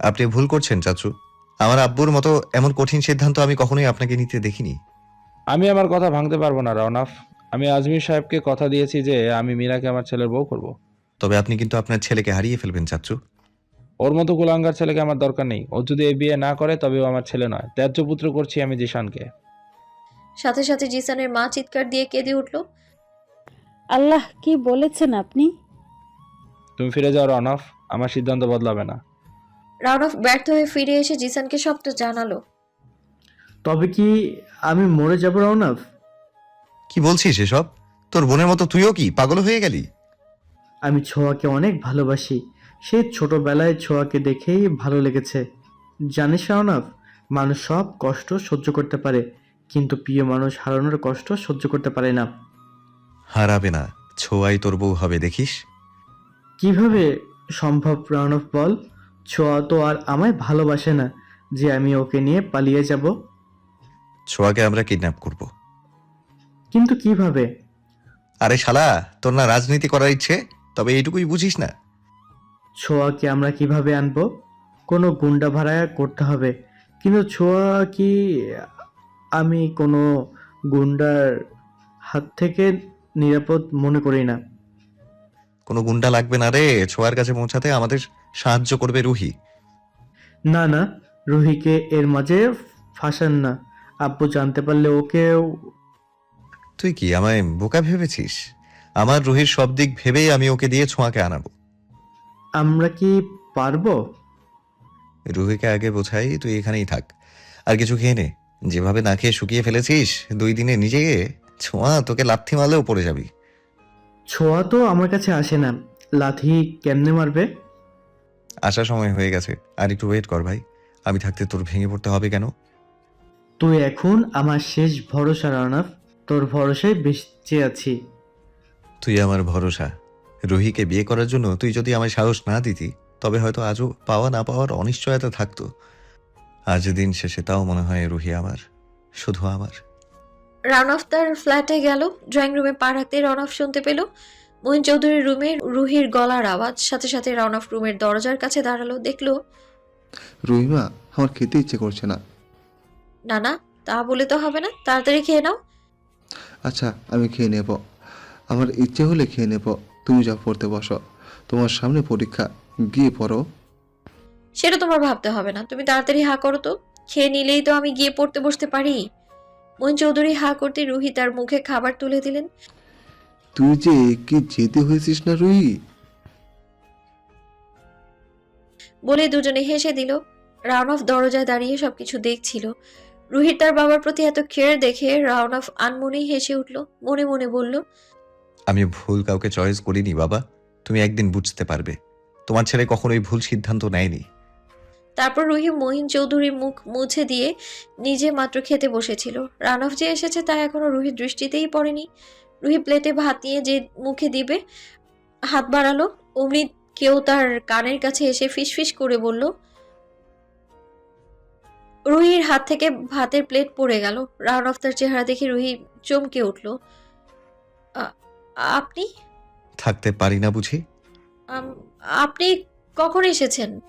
আপনি ভুল করছেন চাচু। আমার আব্বুর মতো এমন কঠিন সিদ্ধান্ত আমি কখনোই আপনাকে নিতে দেখিনি। আমি আমার কথা ভাঙতে পারবো না রওনাফ। আমি আজমির সাহেবকে কথা দিয়েছি যে আমি মীরাকে আমার ছেলের বউ করব। তবে আপনি কিন্তু আপনার ছেলেকে হারিয়ে ফেলবেন চাচু। ওর মতো কুলাঙ্গার ছেলেকে আমার দরকার নেই। ও যদি এই বিয়ে না করে তবেও আমার ছেলে নয়। ত্যায্য পুত্র করছি আমি জিশানকে। সাথে সাথে জিসানের মা চিৎকার দিয়ে কেঁদে উঠল। আল্লাহ, কি বলেছেন আপনি? তুমি ফিরে যাও রওনাফ, আমার সিদ্ধান্ত বদলাবে না। রাউনফ ব্যর্থ হয়ে ফিরে এসে জিসানকে সবটা জানালো। তবে কি আমি মরে যাব রওনাফ? কি বলছিস এসব? তোর বোনের মতো তুইও কি পাগল হয়ে গেলি? আমি ছোঁয়াকে অনেক ভালোবাসি। সেই ছোটবেলায় ছোঁয়াকে দেখেই ভালো লেগেছে। জানিস রওনাফ, মানুষ সব কষ্ট সহ্য করতে পারে, কিন্তু প্রিয় মানুষ হারানোর কষ্ট সহ্য করতে পারে না। হারাবে না, ছোঁয়াই তোর বউ হবে দেখিস। কিভাবে সম্ভব রওনাফ বল? ছোঁয়া তো আর আমায় ভালোবাসে না যে আমি ওকে নিয়ে পালিয়ে যাব। ছোঁয়াকে আমরা কিডন্যাপ করব। কিন্তু কিভাবে? আরে শালা, তোর না রাজনীতি করার ইচ্ছে? তবে এইটুকুই বুঝিস না? ছোঁয়াকে আমরা কিভাবে আনবো? কোনো গুন্ডা ভাড়া করতে হবে। কিন্তু ছোঁয়া কি আমি কোনো গুন্ডার হাত থেকে নিরাপদ মনে করি না। কোনো গুন্ডা লাগবে না রে, ছোঁয়ার কাছে পৌঁছাতে আমাদের সাহায্য করবে রুহি। না না, রুহিকে এর মাঝে ফাঁসান না। আব্বু জানতে পারলে ওকেও। তুই কি আমায় বোকা ভেবেছিস? আমার রুহির সব দিক ভেবেই আমি ওকে দিয়ে ছোঁয়াকে আনাবো। আমরা কি পারবো? রুহিকে আগে বোঝাই, তুই এখানেই থাক। আর কিছু খেয়ে নে। যেভাবে না খেয়ে শুকিয়ে ফেলেছিস 2 দিনে নিজেকে, ছোঁয়া তোকে লাথি মারলেও পড়ে যাবি। ছোঁয়া তো আমার কাছে আসে না, লাথি কেমনে মারবে? আসার সময় হয়ে গেছে, আর একটু ওয়েট কর ভাই। আমি থাকতে তোর ভেঙে পড়তে হবে কেন? তুই এখন আমার শেষ ভরসা রওনাফ, তোর ভরসায় বেঁচে আছি। তুই আমার ভরসা। রুহিকে বিয়ে করার জন্য তুই যদি আমায় সাহস না দিতি, তবে হয়তো আজও পাওয়া না পাওয়ার অনিশ্চয়তা থাকতো। আজ দিন শেষে তাও মনে হয় রুহি আমার, শুধু আমার। রাউনফ তার ফ্ল্যাটে গেল। ড্রয়িং রুমে পা রাখতে রাউনফ শুনতে পেল মঈন চৌধুরীর রুমে রুহির গলার আওয়াজ। সাথে সাথে রাউনফ রুমের দরজার কাছে দাঁড়ালো। দেখলো রহিমা, আমার খেতে ইচ্ছে করছে না। না না, তা বলে তো হবে না, তাড়াতাড়ি খেয়ে নাও। আচ্ছা, আমি খেয়ে নেব। আমার ইচ্ছে হলে খেয়ে নেব। তুমি যা পড়তে বসো, তোমার সামনে পরীক্ষা, গিয়ে পড়ো। সেটা তোমার ভাবতে হবে না, তুমি তাড়াতাড়ি হা করো তো। খেয়ে নিলেই তো আমি গিয়ে পড়তে বসতে পারি। মঈন চৌধুরী হা করতে রুহি তার মুখে খাবার তুলে দিলেন। তুই যে কি যেতে হয়েছিস না রুহি। বলে দুজনে হেসে দিল। রাউনফ দরজায় দাঁড়িয়ে সবকিছু দেখছিল। রুহির তার বাবার প্রতি এত কেয়ার দেখে রাউনফ আনমনেই হেসে উঠল। মনে মনে বলল, আমি ভুল কাউকে চয়েস করিনি বাবা। তুমি একদিন বুঝতে পারবে, তোমার ছেলে কখনোই ভুল সিদ্ধান্ত নেয়নি। তারপর রুহি মঈন চৌধুরীর মুখ মুছে দিয়ে নিজে মাত্র খেতে বসেছিল। রানফ যে এসেছে তা এখনো রুহির দৃষ্টিতেই পড়েনি। রুহি প্লেটে ভাত নিয়ে যে মুখে দিবে হাত বাড়ালো, অমনি কেউ তার কানের কাছে এসে ফিসফিস করে বলল। রুহির হাত থেকে ভাতের প্লেট পড়ে গেল। রানফ তার চেহারা দেখে রুহি চমকে উঠল। "আ- আপনি থাকতে পারি না বুঝি? আম- আপনি কখন এসেছেন?"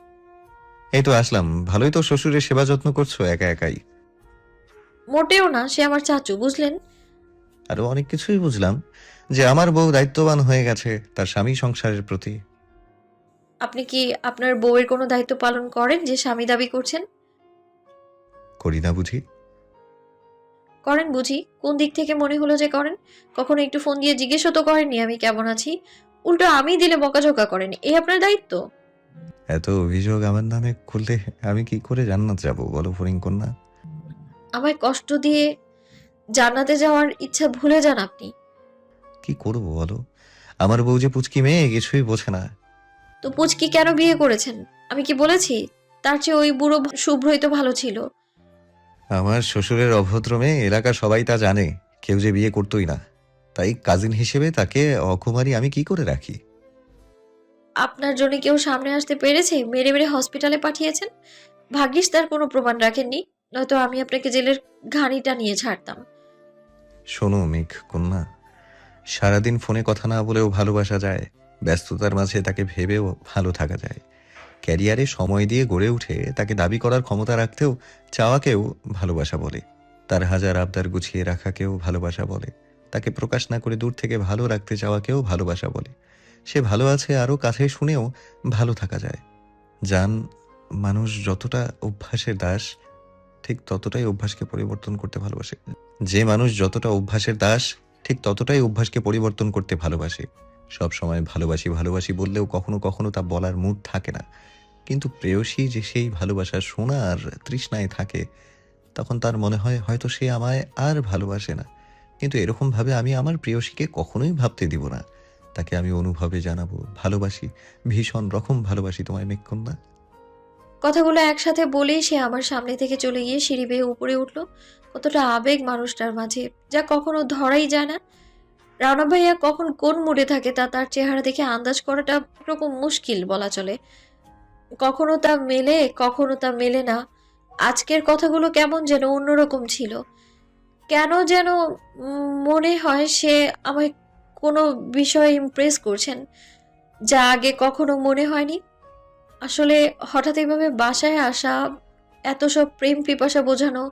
এই তো আসলাম। ভালোই তো শ্বশুরের সেবা যত্ন করছো একা একাই। মোটেও না, সে আমার চাচু, বুঝলেন। আরো অনেক কিছুই বুঝলাম, যে আমার বউ দায়িত্ববান হয়ে গেছে তার স্বামী সংসারের প্রতি। আপনি কি আপনার বউয়ের কোনো দায়িত্ব পালন করেন যে স্বামী দাবি করছেন? করি না বুঝি? করেন বুঝি? কোন দিক থেকে মনে হলো যে করেন? কখনো একটু ফোন দিয়ে জিজ্ঞেসও তো করেননি আমি কেমন আছি। উল্টো আমি দিলে বকাঝকা করেন, এই আপনার দায়িত্ব? এত অভিযোগ আমার নামে খুললে আমি কি করে জান্নাত যাব বলো ফরিং কন্যা? আমায় কষ্ট দিয়ে জান্নাতে যাওয়ার ইচ্ছা ভুলে যান আপনি। কি করবো বলো? আমার বউ যে পুচকি মেয়ে, কিছুই বোঝে না। তো পুচকি কেন বিয়ে করেছেন? আমি কি বলেছি? তার চেয়ে ওই বুড়ো শুভ্রই তো ভালো ছিল। আমার শ্বশুরের অভদ্র মেয়ে, এলাকার সবাই তা জানে। কেউ যে বিয়ে করতোই না, তাই কাজিন হিসেবে তাকে অকুমারী আমি কি করে রাখি? আপনার জন্য কেউ সামনে আসতে পেরেছে? মেরে মেরে হসপিটালে পাঠিয়েছেন। ভাগ্যিস তার কোনো প্রমাণ রাখেননি, নয়তো আমি আপনাকে জেলের ঘানিটা নিয়ে ছাড়তাম। শোনো মেঘ কন্যা, সারাদিন ফোনে কথা না বলেও ভালোবাসা যায়, ব্যস্ততার মাঝে তাকে ভেবেও ভালো থাকা যায়। ক্যারিয়ারে সময় দিয়ে গড়ে উঠে তাকে দাবি করার ক্ষমতা রাখতেও চাওয়াকেও ভালোবাসা বলে। তার হাজার আবদার গুছিয়ে রাখাকেও ভালোবাসা বলে। তাকে প্রকাশ না করে দূর থেকে ভালো রাখতে চাওয়াকেও ভালোবাসা বলে। সে ভালো আছে আরও কাছে শুনেও ভালো থাকা যায়। জান, মানুষ যতটা অভ্যাসের দাস ঠিক ততটাই অভ্যাসকে পরিবর্তন করতে ভালোবাসে। যে মানুষ যতটা অভ্যাসের দাস ঠিক ততটাই অভ্যাসকে পরিবর্তন করতে ভালোবাসে। সব সময় ভালোবাসি ভালোবাসি বললেও কখনো কখনো তা বলার মুড থাকে না। কিন্তু প্রেয়সী যে সেই ভালোবাসার শোনার তৃষ্ণায় থাকে, তখন তার মনে হয় হয়তো সে আমায় আর ভালোবাসে না। কিন্তু এরকমভাবে আমি আমার প্রেয়সীকে কখনোই ভাবতে দিব না। তাকে আমি অনুভবে জানাবো, ভালোবাসি, ভীষণ রকম ভালোবাসি তোমায় মেঘকন্যা। কথাগুলো একসাথে বলেই সে আমার সামনে থেকে চলে গিয়ে সিঁড়ি বেয়ে উপরে উঠলো। কতটা আবেগ মানুষটার মাঝে, যা কখনো ধরাই যায় না। রানা ভাইয়া কখন কোন মুডে থাকে তা তার চেহারা দেখে আন্দাজ করাটা একরকম মুশকিল বলা চলে। কখনো তা মেলে, কখনো তা মেলে না। আজকের কথাগুলো কেমন যেন অন্যরকম ছিল। কেন যেন মনে হয় সে আমায় কোনো বিষয়ে ইমপ্রেস করছেন, যা আগে কখনো মনে হয়নি। আসলে হঠাৎ এইভাবে বাসায় আসা, এত সব প্রেম পিপাসা বোঝানো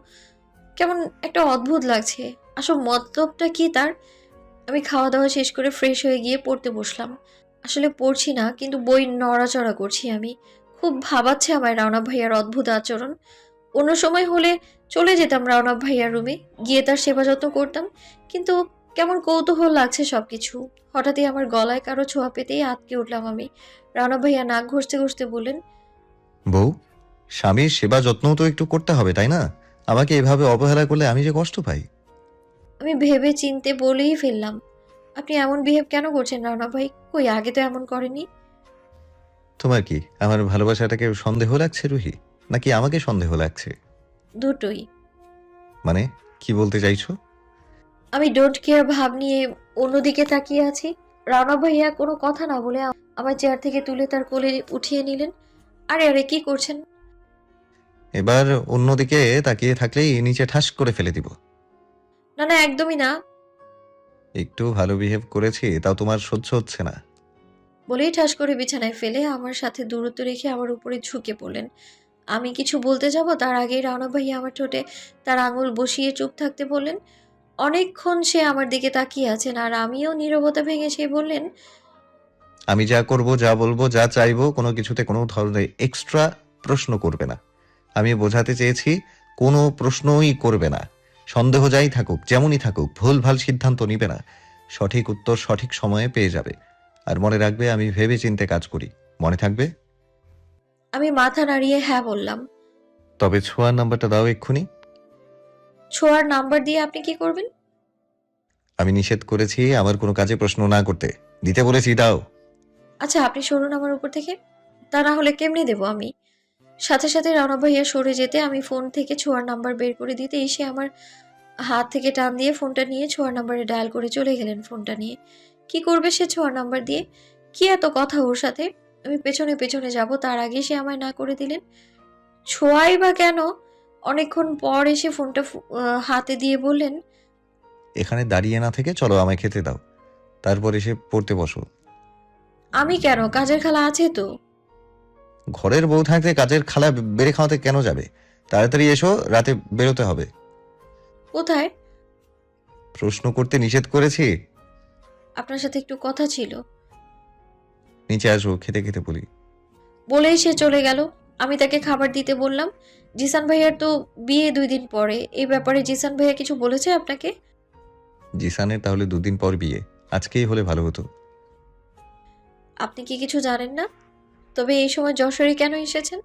কেমন একটা অদ্ভুত লাগছে। আসল মতলবটা কি তার? আমি খাওয়া দাওয়া শেষ করে ফ্রেশ হয়ে গিয়ে পড়তে বসলাম। আসলে পড়ছি না, কিন্তু বই নড়াচড়া করছি আমি। খুব ভাবাচ্ছে আমায় রওনা ভাইয়ার অদ্ভুত আচরণ। অন্য সময় হলে চলে যেতাম রওনা ভাইয়ার রুমে, গিয়ে তার সেবা যত্ন করতাম। কিন্তু কেমন কৌতূহল লাগছে সবকিছু। হঠাৎই আমার গলায় কারো ছোঁয়া পেতেই আটকে উঠলাম আমি। রওনা ভাইয়া নাক ঘষতে ঘষতে বললেন, বউ, স্বামীর সেবা যত্নও তো একটু করতে হবে, তাই না? আমাকে এভাবে অবহেলা করলে আমি যে কষ্ট পাই। আমি ভেবে চিনতে বলেই ফেললাম, আপনি এমন বিহেভ কেন করছেন রওনা ভাই? কই আগে তো এমন করেনি। তোমার কি আমার ভালোবাসাটাকে সন্দেহ লাগছে রুহি, নাকি আমাকে সন্দেহ লাগছে? দুটোই। মানে কি বলতে চাইছো? আমি ডোন্ট কেয়ার ভাব নিয়ে অন্যদিকে তাকিয়ে আছি। রানা ভাইয়া কোনো কথা না বলে আমার চেয়ার থেকে তুলে তার কোলে উঠিয়ে নিলেন। আরে আরে কি করছেন? এবার অন্যদিকে তাকিয়ে থাকলেই নিচে ঠাস করে ফেলে দিব। না না, একদমই না। একটু ভালো বিহেভ করেছি, তাও তোমার সহ্য হচ্ছে না? বলেই ঠাস করে বিছানায় ফেলে আমার সাথে দূরত্ব রেখে আমার উপরে ঝুঁকে পড়লেন। আমি কিছু বলতে যাব তার আগেই রানা ভাইয়া আমার ঠোঁটে তার আঙুল বসিয়ে চুপ থাকতে বললেন। অনেকক্ষণ সে আমার দিকে তাকিয়ে আছেন, আর আমিও নীরবতা ভেঙে সে বললেন, আমি যা করব, যা বলবো, যা চাইবো, কোনো কিছুতে কোনো ধরনের এক্সট্রা প্রশ্ন করবে না। আমি বোঝাতে চেয়েছি কোনো প্রশ্নই করবে না। সন্দেহ যাই থাকুক, যেমনই থাকুক, ভুলভাল সিদ্ধান্ত নিবে না। সঠিক উত্তর সঠিক সময়ে পেয়ে যাবে। আর মনে রাখবে, আমি ভেবে চিন্তে কাজ করি। মনে থাকবে? আমি মাথা নাড়িয়ে হ্যাঁ বললাম। তবে ছোঁয়ার নাম্বারটা দাও এক্ষুনি। ছোঁয়ার নাম্বার দিয়ে আপনি কি করবেন? আমি নিষেধ করেছি আমার কোনো কাজে প্রশ্ন না করতে। দিতে বলেছি, দাও। আচ্ছা আপনি সরুন আমার উপর থেকে, তা না হলে কেমনে দেবো আমি? সাথে সাথে রানা ভাইয়া সরে যেতে আমি ফোন থেকে ছোঁয়ার নাম্বার বের করে দিতে এসে আমার হাত থেকে টান দিয়ে ফোনটা নিয়ে ছোঁয়ার নাম্বারে ডায়াল করে চলে গেলেন ফোনটা নিয়ে। কি করবে সে ছোঁয়ার নাম্বার দিয়ে? কি এত কথা ওর সাথে? আমি পেছনে পেছনে যাব তার আগে সে আমায় না করে দিলেন। ছোঁয়াই বা কেন? অনেকক্ষণ পর এসে ফোনটা হাতে দিয়ে বললেন, এখানে দাঁড়িয়ে না থেকে চলো আমায় খেতে দাও, তারপর এসে পড়তে বসো। আমি কেন? কাজের খালা আছে তো। ঘরের বউ থাকতে কাজের খালা বেড়ে খাওয়াতে কেন যাবে? তাড়াতাড়ি এসো, রাতে বেরোতে হবে। কোথায়? প্রশ্ন করতে নিষেধ করেছি। আপনার সাথে একটু কথা ছিল। নিচে আসো, খেতে খেতে বলি। বলেই সে চলে গেল। আমি তাকে খাবার দিতে বললাম। জিসান ভাইয়ার তো বিয়ে 2 দিন পরে। এই ব্যাপারে জিসান ভাইয়া কিছু বলেছে আপনাকে? জিসানের তাহলে 2 দিন পর বিয়ে, আজকেই হলে ভালো হতো। আপনি কি কিছু জানেন না? তবে এই সময় যশোরে কেন এসেছেন?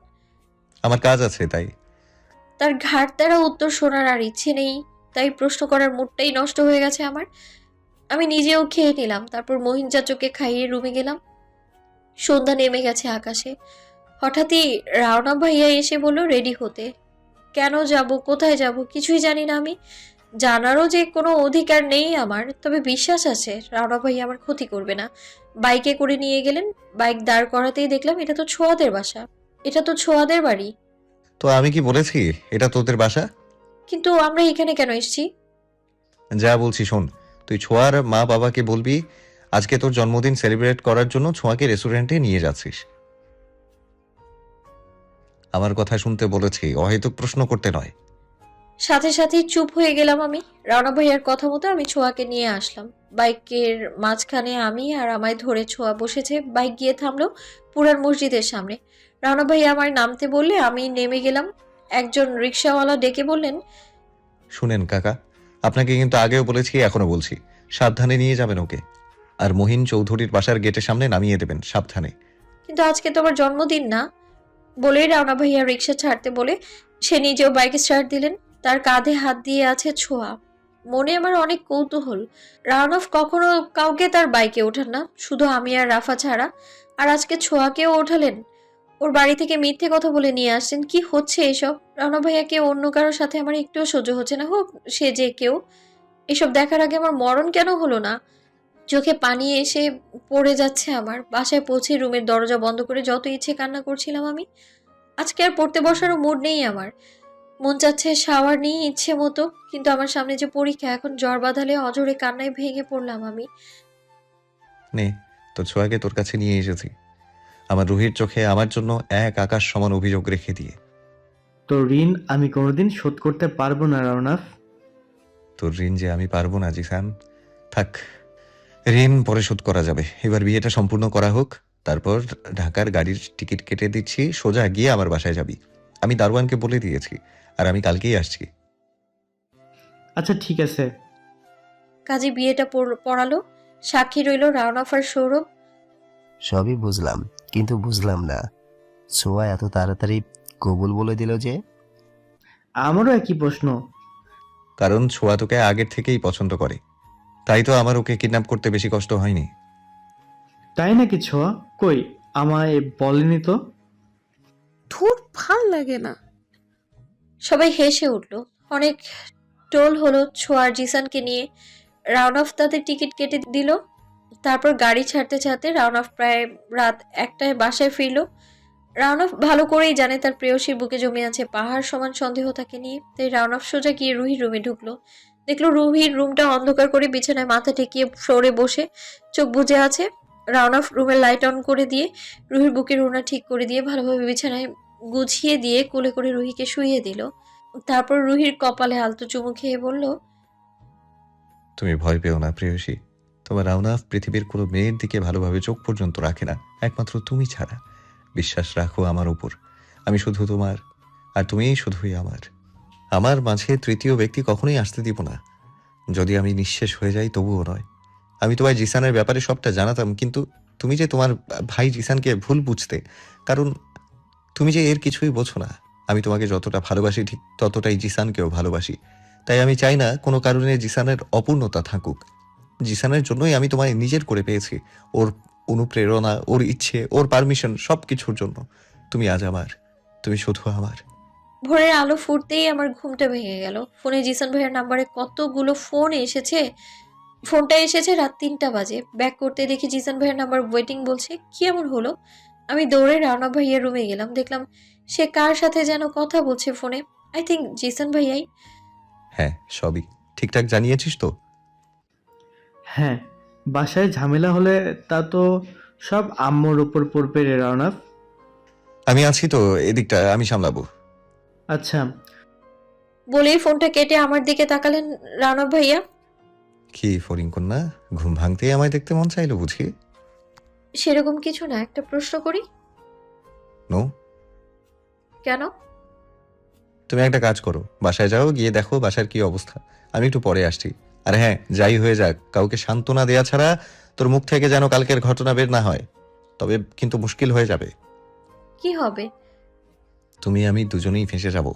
আমার কাজ আছে তাই। তার ঘাট দ্বারা উত্তর শোনার আর ইচ্ছে নেই, তাই প্রশ্ন করার মুডটাই নষ্ট হয়ে গেছে আমার। আমি নিজেও খেয়ে নিলাম, তারপর মহিন চাচুকে খাইয়ে রুমে গেলাম। সন্ধ্যা নেমে গেছে আকাশে। হঠাৎই রাওনা ভাইয়া এসে বলল রেডি হতে। কেন যাব, কোথায় যাব কিছুই জানি না আমি। জানারও যে কোনো অধিকার নেই আমার, তবে বিশ্বাস আছে রাওনা ভাইয়া আমার ক্ষতি করবে না। বাইকে করে নিয়ে গেলেন। বাইক দাঁড় করাতেই দেখলাম এটা তো ছোঁয়াদের বাসা, এটা তো ছোঁয়াদের বাড়ি। তো আমি কি বলেছি এটা তোদের বাসা? কিন্তু আমরা এখানে কেন এসেছি? যা বলছি শোন, তুই ছোঁয়ার মা বাবাকে বলবি আজকে তোর জন্মদিন সেলিব্রেট করার জন্য ছোঁয়াকে রেস্টুরেন্টে নিয়ে যাচ্ছিস। আমার কথা শুনতে বলেছি, অহেতুক প্রশ্ন করতে নয়। সাথে সাথেই চুপ হয়ে গেলাম আমি। রানা ভাইয়ার কথা মতো আমি ছোঁয়াকে নিয়ে আসলাম। বাইকের মাঝখানে আমি আর আমায় ধরে ছোঁয়া বসেছে। বাইক গিয়ে থামলো পুরান মসজিদের সামনে। রানা ভাইয়া আমায় নামতে বললে আমি নেমে গেলাম। একজন রিক্সাওয়ালা ডেকে বললেন, শুনেন কাকা, আপনাকে কিন্তু আগেও বলেছি, এখনো বলছি, সাবধানে নিয়ে যাবেন ওকে। আর মহিন চৌধুরীর বাসার গেটের সামনে নামিয়ে দেবেন, সাবধানে। কিন্তু আজকে তো আমার জন্মদিন না। বলেই রানা ভাইয়া রিক্সা ছাড়তে বলে সে নিজেও বাইক স্টার্ট দিলেন। তার কাঁধে হাত দিয়ে আছে ছোঁয়া। মনে আমার অনেক কৌতূহল। রানফ কখনো কাউকে তার বাইকে ওঠান না, শুধু আমি আর রাফা ছাড়া। আর আজকে ছোঁয়াকেও ওঠালেন। ওর বাড়ি থেকে মিথ্যে কথা বলে নিয়ে আসছেন। কি হচ্ছে এসব? রানা ভাইয়াকে অন্য কারোর সাথে আমার একটুও সহ্য হচ্ছে না, হোক সে যে কেউ। এসব দেখার আগে আমার মরণ কেন হলো না? চোখে পানি এসে পড়ে যাচ্ছে আমার। বাসায় পৌঁছে রুমের দরজা বন্ধ করে যত ইচ্ছে কান্না করছিলাম আমি। আজকে আর পড়তে বসারও মুড নেই আমার। মন চাচ্ছে শাওয়ার নিয়ে ইচ্ছে মতো, কিন্তু আমার সামনে যে পরীক্ষা, এখন জ্বর বাঁধালে অজরে কান্নায় ভেঙে পড়লাম আমি। নে, তো ছোঁয়াকে তোর কাছে নিয়ে এসেছি, আমার রুহির চোখে আমার জন্য এক আকাশ সমান অভিযোগ রেখে দিয়ে। তো ঋণ আমি কোনোদিন শোধ করতে পারবো না রাওনাফ। তোর ঋণ যে আমি পারবো না জিসান। থাক, ঋণ পরে শোধ করা যাবে। এবার বিয়েটা সম্পূর্ণ করা হোক, তারপর ঢাকার গাড়ির টিকিট কেটে দিচ্ছি, সোজা গিয়ে আমার বাসায় যাবি। আমি দারোয়ানকে বলে দিয়েছি, আর আমি কালকেই আসছি। আচ্ছা ঠিক আছে। কাজে বিয়েটা পড়ালো। সাক্ষী রইল রাওনাফ আর সৌরভ। সবই বুঝলাম, কিন্তু বুঝলাম না ছোঁয়া এত তাড়াতাড়ি কবুল বলে দিল যে। আমারও একই প্রশ্ন। কারণ ছোঁয়া তোকে আগের থেকেই পছন্দ করে, তাই তো আমার ওকে কিডন্যাপ করতে বেশি কষ্ট হয়নি। তাই নাকি ছোঁয়া? কই, আমায় বলেনি তো। ধুর, ভাল লাগে না। সবাই হেসে উঠল। অনেক টোল হলো ছোঁয়ার জিসানকে নিয়ে। রাউন্ড অফ তাদের টিকিট কেটে দিল। তারপর গাড়ি ছাড়তে ছাড়তে রাউন্ড অফ প্রায় রাত 1টায় বাসায় ফিরল। রাউন্ড অফ ভালো করেই জানে তার প্রেয়সীর বুকে জমে আছে পাহাড় সমান সন্দেহ তাকে নিয়ে। তাই রাউন্ড অফ সোজা গিয়ে রুহির রুমে ঢুকলো। দেখলো রুহির রুমটা অন্ধকার করে বিছানায় মাথা ঠেকিয়ে ফ্লোরে বসে চোখ বুজে আছে। রাউন্ড অফ রুমের লাইট অন করে দিয়ে রুহির বুকের রুনা ঠিক করে দিয়ে ভালোভাবে বিছানায় গুছিয়ে দিয়ে কোলে করে রুহিকে শুইয়ে দিল। তারপর রুহির কপালে আলতো চুমু খেয়ে বলল, তুমি ভয় পেও না প্রেয়সী, তোমার রাউনাফ পৃথিবীর কোনো মেয়ের দিকে ভালোভাবে চোখ পর্যন্ত রাখে না, একমাত্র তুমি ছাড়া। বিশ্বাস রাখো আমার উপর, আমি শুধু তোমার, আর তুমিই শুধুই আমার। আমার মাঝে তৃতীয় ব্যক্তি কখনোই আসতে দিব না। যদি আমি নিঃশেষ হয়ে যাই তবুও নয়। আমি তোমায় জিসানের ব্যাপারে সবটা জানাতাম, কিন্তু তুমি যে তোমার ভাই জিসানকে ভুল বুঝতে, কারণ তুমি যে এর কিছুই বোঝো না। আমি তোমাকে যতটা ভালোবাসি ঠিক ততটাই জিসানকেও ভালোবাসি। তাই আমি চাই না কোনো কারণে জিসানের অপূর্ণতা থাকুক। জিসানের জন্যই আমি তোমায় নিজের করে পেয়েছি, ওর অনুপ্রেরণা, ওর ইচ্ছে, ওর পারমিশন, সব কিছুর জন্য। তুমি আজ আমার, তুমি শুধু আমার। ভোরের আলো ফুটতেই আমার ঘুমটা ভেঙে গেল। ফোনে জিসান ভাইয়ের নাম্বারে কতগুলো ফোন এসেছে। ফোনটা এসেছে রাত 3টা বাজে। ব্যাক করতে দেখি জিসান ভাইয়ের নাম্বার ওয়েটিং বলছে। কি এমন হলো? আমি দৌড়ে রানা ভাইয়ের রুমে গেলাম। দেখলাম সে কার সাথে যেন কথা বলছে ফোনে। আই থিঙ্ক জিসান ভাইয়াই। হ্যাঁ, সবই ঠিকঠাক জানিয়েছিস তো? হ্যাঁ, বাসায় ঝামেলা হলে তা তো সব আম্মুর উপর পড়বে রে রাওনাফ। আমি আছি তো, এদিকটা আমি সামলাবো। আচ্ছা। বলেই ফোনটা কেটে আমার দিকে তাকালেন রানা ভাইয়া। কি ফরিং কন্যা, ঘুম ভাঙতেই আমায় দেখতে মন চাইলো বুঝি? সেরকম কিছু না, একটা প্রশ্ন করি। নো। কেন? তুমি একটা কাজ করো, বাসায় যাও, গিয়ে দেখো বাসার কি অবস্থা। আমি একটু পরে আসছি। আর হ্যাঁ, যাই হয়ে যাক, কাউকে সান্ত্বনা দেয়া ছাড়া তোর মুখ থেকে যেন কালকের ঘটনা বের না হয়, তবে কিন্তু মুশকিল হয়ে যাবে। কি হবে? তুমি আমি দুজনেই ফেঁসে যাব।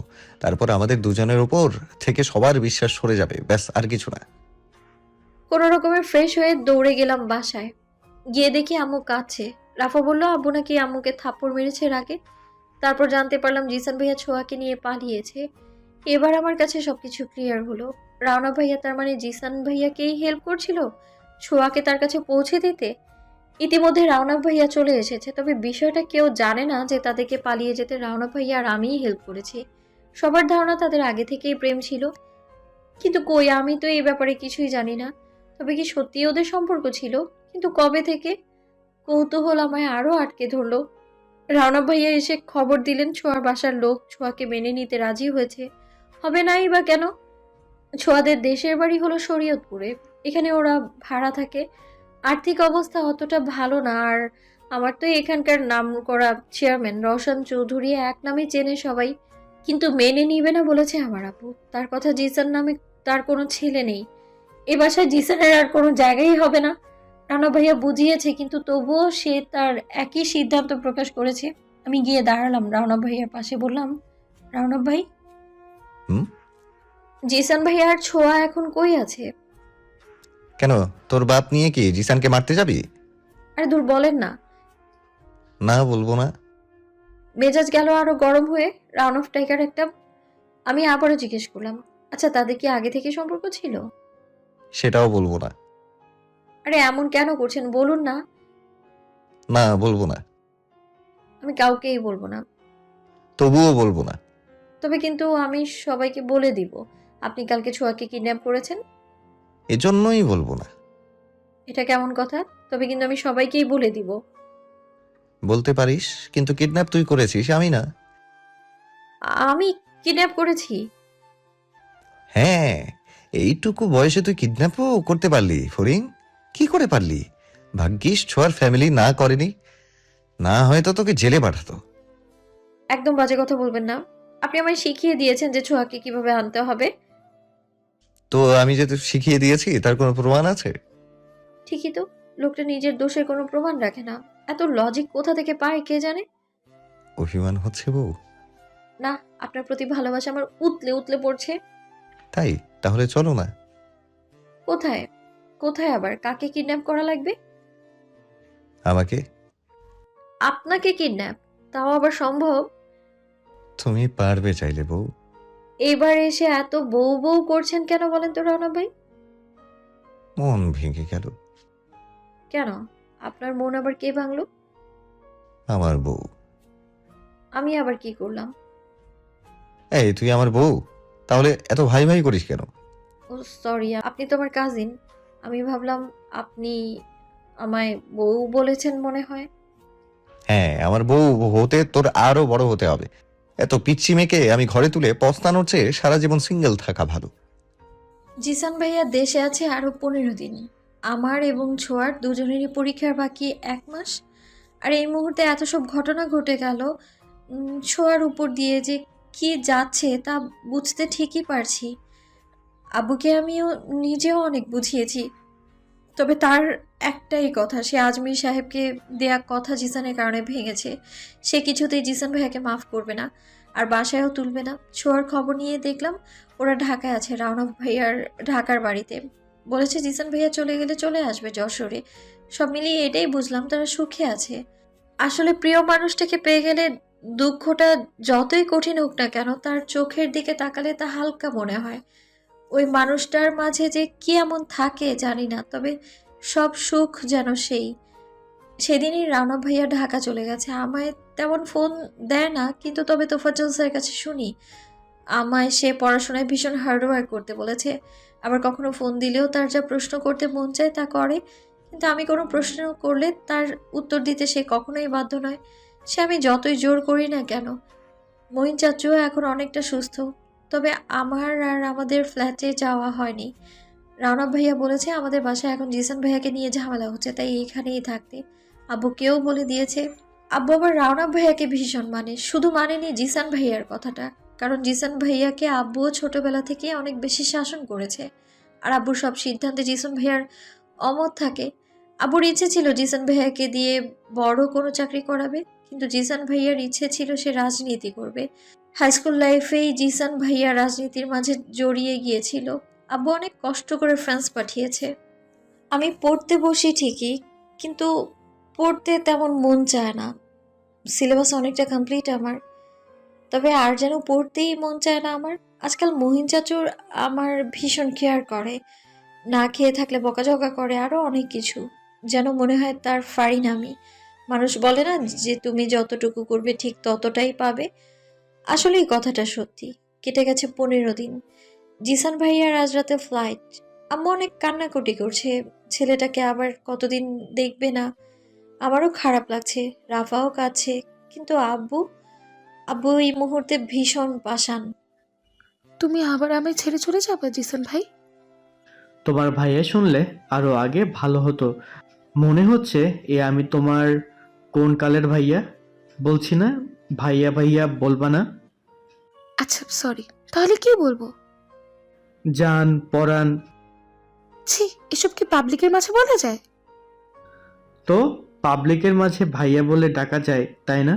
তারপর আমাদের দুজনের উপর থেকে সবার বিশ্বাস সরে যাবে, ব্যাস, আর কিছু না। কোনো রকমের ফ্রেশ হয়ে দৌড়ে গেলাম বাসায়। গিয়ে দেখি আম্মু কাঁদছে। রাফা বলল আব্বু নাকি আম্মুকে থাপ্পড় মেরেছে এর আগে। তারপর জানতে পারলাম জিসান ভাইয়া ছোঁয়াকে নিয়ে পালিয়েছে। এবার আমার কাছে সবকিছু ক্লিয়ার হলো। রাওনা ভাইয়া তার মানে জিসান ভাইয়াকেই হেল্প করছিল ছোঁয়াকে তার কাছে পৌঁছে দিতে। ইতিমধ্যে রাওনা ভাইয়া চলে এসেছে, তবে বিষয়টা কেউ জানে না যে তাদেরকে পালিয়ে যেতে রাওনা ভাইয়া আর আমিই হেল্প করেছি। সবার ধারণা তাদের আগে থেকেই প্রেম ছিল, কিন্তু কই, আমি তো এই ব্যাপারে কিছুই জানি না। তবে কি সত্যি ওদের সম্পর্ক ছিল? কিন্তু কবে থেকে? কৌতূহল আমায় আরো আটকে ধরলো। রওনক ভাইয়া এসে খবর দিলেন ছোঁয়ার বাসার লোক ছোঁয়াকে মেনে নিতে রাজি হয়েছে। হবে নাই বা কেন? ছোঁয়াদের দেশের বাড়ি হলো শরীয়তপুরে, এখানে ওরা ভাড়া থাকে। আর্থিক অবস্থা অতটা ভালো না, আর আমার তো এখানকার নামকরা চেয়ারম্যান রওশন চৌধুরী এক নামে চেনে সবাই। কিন্তু মেনে নিবে না বলেছে আমার আপু। তার কথা, জিসান নামে তার কোনো ছেলে নেই এ বাসায়, জিসানের আর কোনো জায়গাই হবে না। রানা ভাইয়া বুঝিয়েছে, কিন্তু তবুও সে তার একই সিদ্ধান্ত প্রকাশ করেছে। আমি গিয়ে দাঁড়ালাম রানা ভাইয়ার পাশে, বললাম, রানা ভাই, হুম? জিসান ভাইয়া আর ছোঁয়া এখন কই আছে? কেন, তোর বাপ নিয়ে কি জিসানকে মারতে যাবি? আরে দূর, বলেন না। না, বলবো না। মেজাজ গেল আরো গরম হয়ে। রাউন্ড অফ টাইগার একটা। আমি আবারও জিজ্ঞেস করলাম, আচ্ছা তাদের কি আগে থেকে সম্পর্ক ছিল? সেটাও বলবো না। আরে এমন কেন করছেন, বলুন না। না, বলবো না। আমি কাউকেই বলবো না। তবুও বলবো না। তবে কিন্তু আমি সবাইকে বলে দিব আপনি কালকে ছোঁয়াকে কিডন্যাপ করেছেন। এজন্যই বলবো না। এটা কেমন কথা? তবে কিন্তু আমি সবাইকেই বলে দিব। বলতে পারিস, কিন্তু কিডন্যাপ তুই করেছিস, আমি না। আমি কিডন্যাপ করেছি? হ্যাঁ, এইটুকু বয়সে তুই কিডন্যাপও করতে পারলি ফরিং? কি করে পারলি? ভাগ্যিস ছোঁয়ার ফ্যামিলি না করেনি, না হয়তো তোকে জেলে পাঠাতো। একদম বাজে কথা বলবেন না। আপনি আমায় শিখিয়ে দিয়েছেন যে ছোঁয়াকে কিভাবে আনতে হবে। তো আমি যে তোকে শিখিয়ে দিয়েছি তার কোনো প্রমাণ আছে? ঠিকই তো, লোকটা নিজের দোষের কোনো প্রমাণ রাখে না। এত লজিক কোথা থেকে পায় কে জানে। অভিমান হচ্ছে বউ? না, আপনার প্রতি ভালোবাসা আমার উতলে উতলে পড়ছে। তাই তাহলে চলো না। কোথায়? কোথায় আবার কাকে কিডন্যাপ করা লাগবে? আমাকে। আপনাকে কিডন্যাপ? তাও আবার সম্ভব? তুমি পারবে চাইলে বউ। এবার এসে এত বউ বউ করছেন কেন বলেন তো রওনা ভাই? মন ভেঙে গেল। কেন? আপনার মন আবার কে ভাঙলো? আমার বউ। আমি আবার কি করলাম? এই তুই আমার বউ, তাহলে এত ভাই ভাই করিস কেন? ও সরি, আপনি তো আমার কাজিন। আমি ভাবলাম আপনি আমায় বউ বলেছেন মনে হয়। হ্যাঁ, আমার বউ হতে তোর আরো বড় হতে হবে। এত পিচ্ছি মেয়েকে আমি ঘরে তুলে পস্তানোর চেয়ে সারা জীবন সিঙ্গেল থাকা ভালো। জিসান ভাইয়া দেশে আছে আরো 15 দিন। আমার এবং ছোঁয়ার দুজনেরই পরীক্ষার বাকি 1 মাস। আর এই মুহূর্তে এত সব ঘটনা ঘটে গেল। ছোঁয়ার উপর দিয়ে যে কি যাচ্ছে তা বুঝতে ঠিকই পারছি। আব্বুকে আমিও নিজেও অনেক বুঝিয়েছি, তবে তার একটাই কথা, সে আজমির সাহেবকে দেয়া কথা জিসানের কারণে ভেঙেছে। সে কিছুতেই জিসান ভাইয়াকে মাফ করবে না, আর বাসায়ও তুলবে না। ছোঁয়ার খবর নিয়ে দেখলাম ওরা ঢাকায় আছে, রাওনা ভাইয়ার ঢাকার বাড়িতে। বলেছে জিসান ভাইয়া চলে গেলে চলে আসবে যশোরে। সব মিলিয়ে এটাই বুঝলাম তারা সুখে আছে। আসলে প্রিয় মানুষটাকে পেয়ে গেলে দুঃখটা যতই কঠিন হোক না কেন, তার চোখের দিকে তাকালে তা হালকা মনে হয়। ওই মানুষটার মাঝে যে কি এমন থাকে জানি না, তবে সব সুখ যেন সেই। সেদিনই রানা ভাইয়া ঢাকা চলে গেছে। আমায় তেমন ফোন দেয় না, কিন্তু তবে তোফাজ্জল স্যারের কাছে শুনি আমায় সে পড়াশোনায় ভীষণ হার্ডওয়ার্ক করতে বলেছে। আবার কখনো ফোন দিলেও তার যা প্রশ্ন করতে মন চায় তা করে, কিন্তু আমি কোনো প্রশ্ন করলে তার উত্তর দিতে সে কখনোই বাধ্য নয়। সে আমি যতই জোর করি না কেন। মহিন চাচুও এখন অনেকটা সুস্থ, তবে আমার আর আমাদের ফ্ল্যাটে যাওয়া হয়নি। রানা ভাইয়া বলেছে আমাদের বাসায় এখন জিসান ভাইয়াকে নিয়ে ঝামেলা হচ্ছে, তাই এখানেই থাকতে। আব্বুকেও বলে দিয়েছে। আব্বু আবার রানা ভাইয়াকে ভীষণ মানে, শুধু মানেনি জিসান ভাইয়ার কথাটা। কারণ জিসান ভাইয়াকে আব্বুও ছোটবেলা থেকে অনেক বেশি শাসন করেছে, আর আব্বুর সব সিদ্ধান্তে জিসান ভাইয়ার অমত থাকে। আব্বুর ইচ্ছে ছিল জিসান ভাইয়াকে দিয়ে বড় কোনো চাকরি করাবে, কিন্তু জিসান ভাইয়ার ইচ্ছে ছিল সে রাজনীতি করবে। হাই স্কুল লাইফেই জিসান ভাইয়া রাজনীতির মাঝে জড়িয়ে গিয়েছিল। আব্বু অনেক কষ্ট করে ফ্রান্স পাঠিয়েছে। আমি পড়তে বসি ঠিকই, কিন্তু পড়তে তেমন মন চায় না। সিলেবাস অনেকটা কমপ্লিট আমার, তবে আর যেন পড়তেই মন চায় না আমার। আজকাল মহিন চাচুর আমার ভীষণ কেয়ার করে, না খেয়ে থাকলে বকাঝকা করে, আরও অনেক কিছু। যেন মনে হয় তার ফারিন আমি। মানুষ বলে না যে তুমি যতটুকু করবে ঠিক ততটাই পাবে। আসলে এই কথাটা সত্যি। কেটে গেছে 15 দিন। জিসান ভাইয়ার আজ রাতে ফ্লাইট। আম্মু অনেক কান্নাকুটি করছে, ছেলেটাকে আবার কতদিন দেখবে না। আমারও খারাপ লাগছে, রাফাও কাঁদছে, কিন্তু আব্বু আব্বু এই মুহূর্তে ভীষণ পাষাণ। তুমি আবার আমায় ছেড়ে চলে যাবে জিসান ভাই? তোমার ভাইয়া শুনলে আরো আগে ভালো হতো। মনে হচ্ছে আমি তোমার কোন কালের ভাইয়া? বলছি না ভাইয়া ভাইয়া বলবা না? আচ্ছা সরি, তাহলে কি বলবো? জান, পরাণ। ছি, এসব কি পাবলিকের মাঝে বলা যায়? তো পাবলিকের মাঝে ভাইয়া বলে ডাকা যায়, তাই না?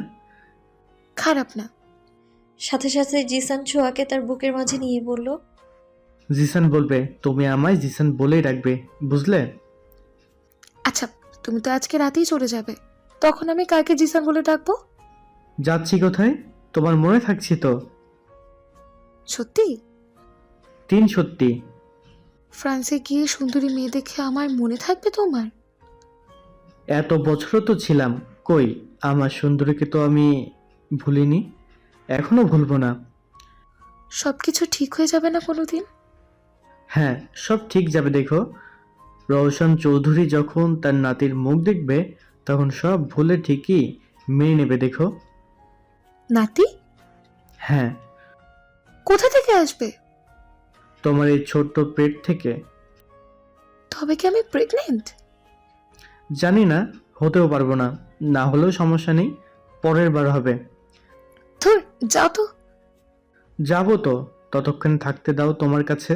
খারাপ না। সাথে সাথে জিসান ছোঁয়াকে তার বুকের মাঝে নিয়ে বলল, জিসান বলবে, তুমি আমায় জিসান বলেই ডাকবে, বুঝলে? আচ্ছা, তুমি তো আজকে রাতেই চলে যাবে, তখন আমি কাকে জিসান বলে ডাকবো? যাচ্ছি কোথায়? তোমার মনে থাকছি তো? সত্যি? সত্যি। ফ্রান্সে গিয়ে সুন্দরী মেয়ে দেখে আমার মনে থাকবে তোমার? এত বছরও তো ছিলাম, কই আমার সুন্দরীকে তো আমি ভুলিনি, এখনো ভুলবো না। সবকিছু ঠিক হয়ে যাবে না কোনোদিন? হ্যাঁ, সব ঠিক যাবে, দেখো। রওশন চৌধুরী যখন তার নাতির মুখ দেখবে তখন সব ভুলে ঠিকই মেনে নেবে, দেখো। নাতি? হ্যাঁ, কোথা থেকে আসবে? তোমার এই ছোট্ট পেট থেকে। তবে কি আমি প্রেগনেন্ট? জানি না, হতেও পারবো না, না হলেও সমস্যা নেই, পরের বার হবে। ধুর, যাও তো। যাবো তো, ততক্ষণ থাকতে দাও তোমার কাছে।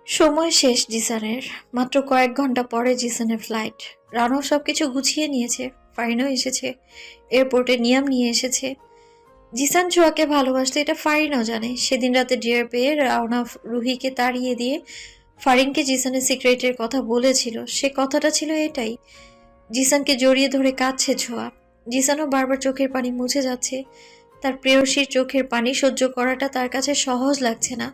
সময় শেষ জিসানের। মাত্র কয়েক ঘন্টা পরে জিসানের ফ্লাইট। রানও সবকিছু গুছিয়ে নিয়েছে, ফারিনও এসেছে, এয়ারপোর্টে নিয়াম নিয়ে এসেছে। জিসান ছোঁয়াকে ভালোবাসতে এটা ফারিনও জানে। সেদিন রাতে ডিয়ার পেয়ে রাওনা রুহিকে তাড়িয়ে দিয়ে ফারিনকে জিসানের সিক্রেটের কথা বলেছিল। সে কথাটা ছিল এটাই। জিসানকে জড়িয়ে ধরে কাঁদছে ছোঁয়া। জিসানও বারবার চোখের পানি মুছে যাচ্ছে। তার প্রেয়সীর চোখের পানি সহ্য করাটা তার কাছে সহজ লাগছে না।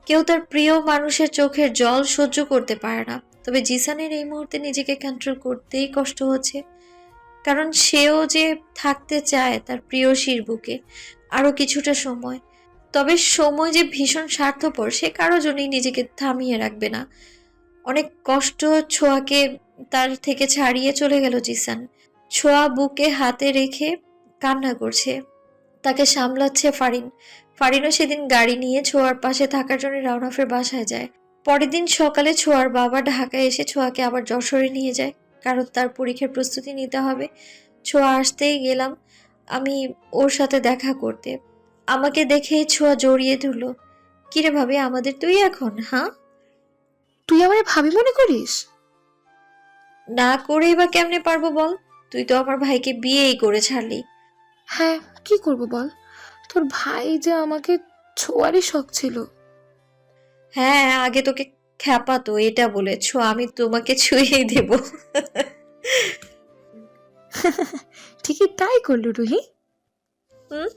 কেউ তার প্রিয় মানুষের চোখের জল সহ্য করতে পারে না, তবে জিসানের এই মুহূর্তে নিজেকে কন্ট্রোল করতেই কষ্ট হচ্ছে। কারণ সেও যে থাকতে চায় তার প্রিয়সীর বুকে আরো কিছুটা সময়। তবে সময় যে ভীষণ স্বার্থপর, সে কারো জন্যই নিজেকে থামিয়ে রাখবে না। অনেক কষ্ট ছোঁয়াকে তার থেকে ছাড়িয়ে চলে গেল জিসান। ছোঁয়া বুকে হাতে রেখে কান্না করছে, তাকে সামলাচ্ছে ফারিন। ফারিনও সেদিন গাড়ি নিয়ে ছোঁয়ার পাশে থাকার জন্য রাউনাফের বাসায় যায়। পরের দিন সকালে ছোঁয়ার বাবা ঢাকায় এসে ছোঁয়াকে আবার যশোরে নিয়ে যায়, কারণ তার পরীক্ষার প্রস্তুতি নিতে হবে। ছোঁয়া আসতেই গেলাম আমি ওর সাথে দেখা করতে। আমাকে দেখে ছোঁয়া জড়িয়ে ধরল। কিরে ভাবি, আমাদের তুই এখন? হ্যাঁ, তুই আমায় ভাবি মনে করিস? না করেই বা কেমনে পারবো বল? তুই তো আমার ভাইকে বিয়েই করে ছাড়লি। হ্যাঁ, কি করব বল, তোর ভাই যে আমাকে ছোঁয়ারই শখ ছিল। হ্যাঁ, আগে তোকে খ্যাপাতো এটা বলেছ, আমি তোমাকে ছুঁয়েই দেব। ঠিকই তাই করলো রুহি। হুম,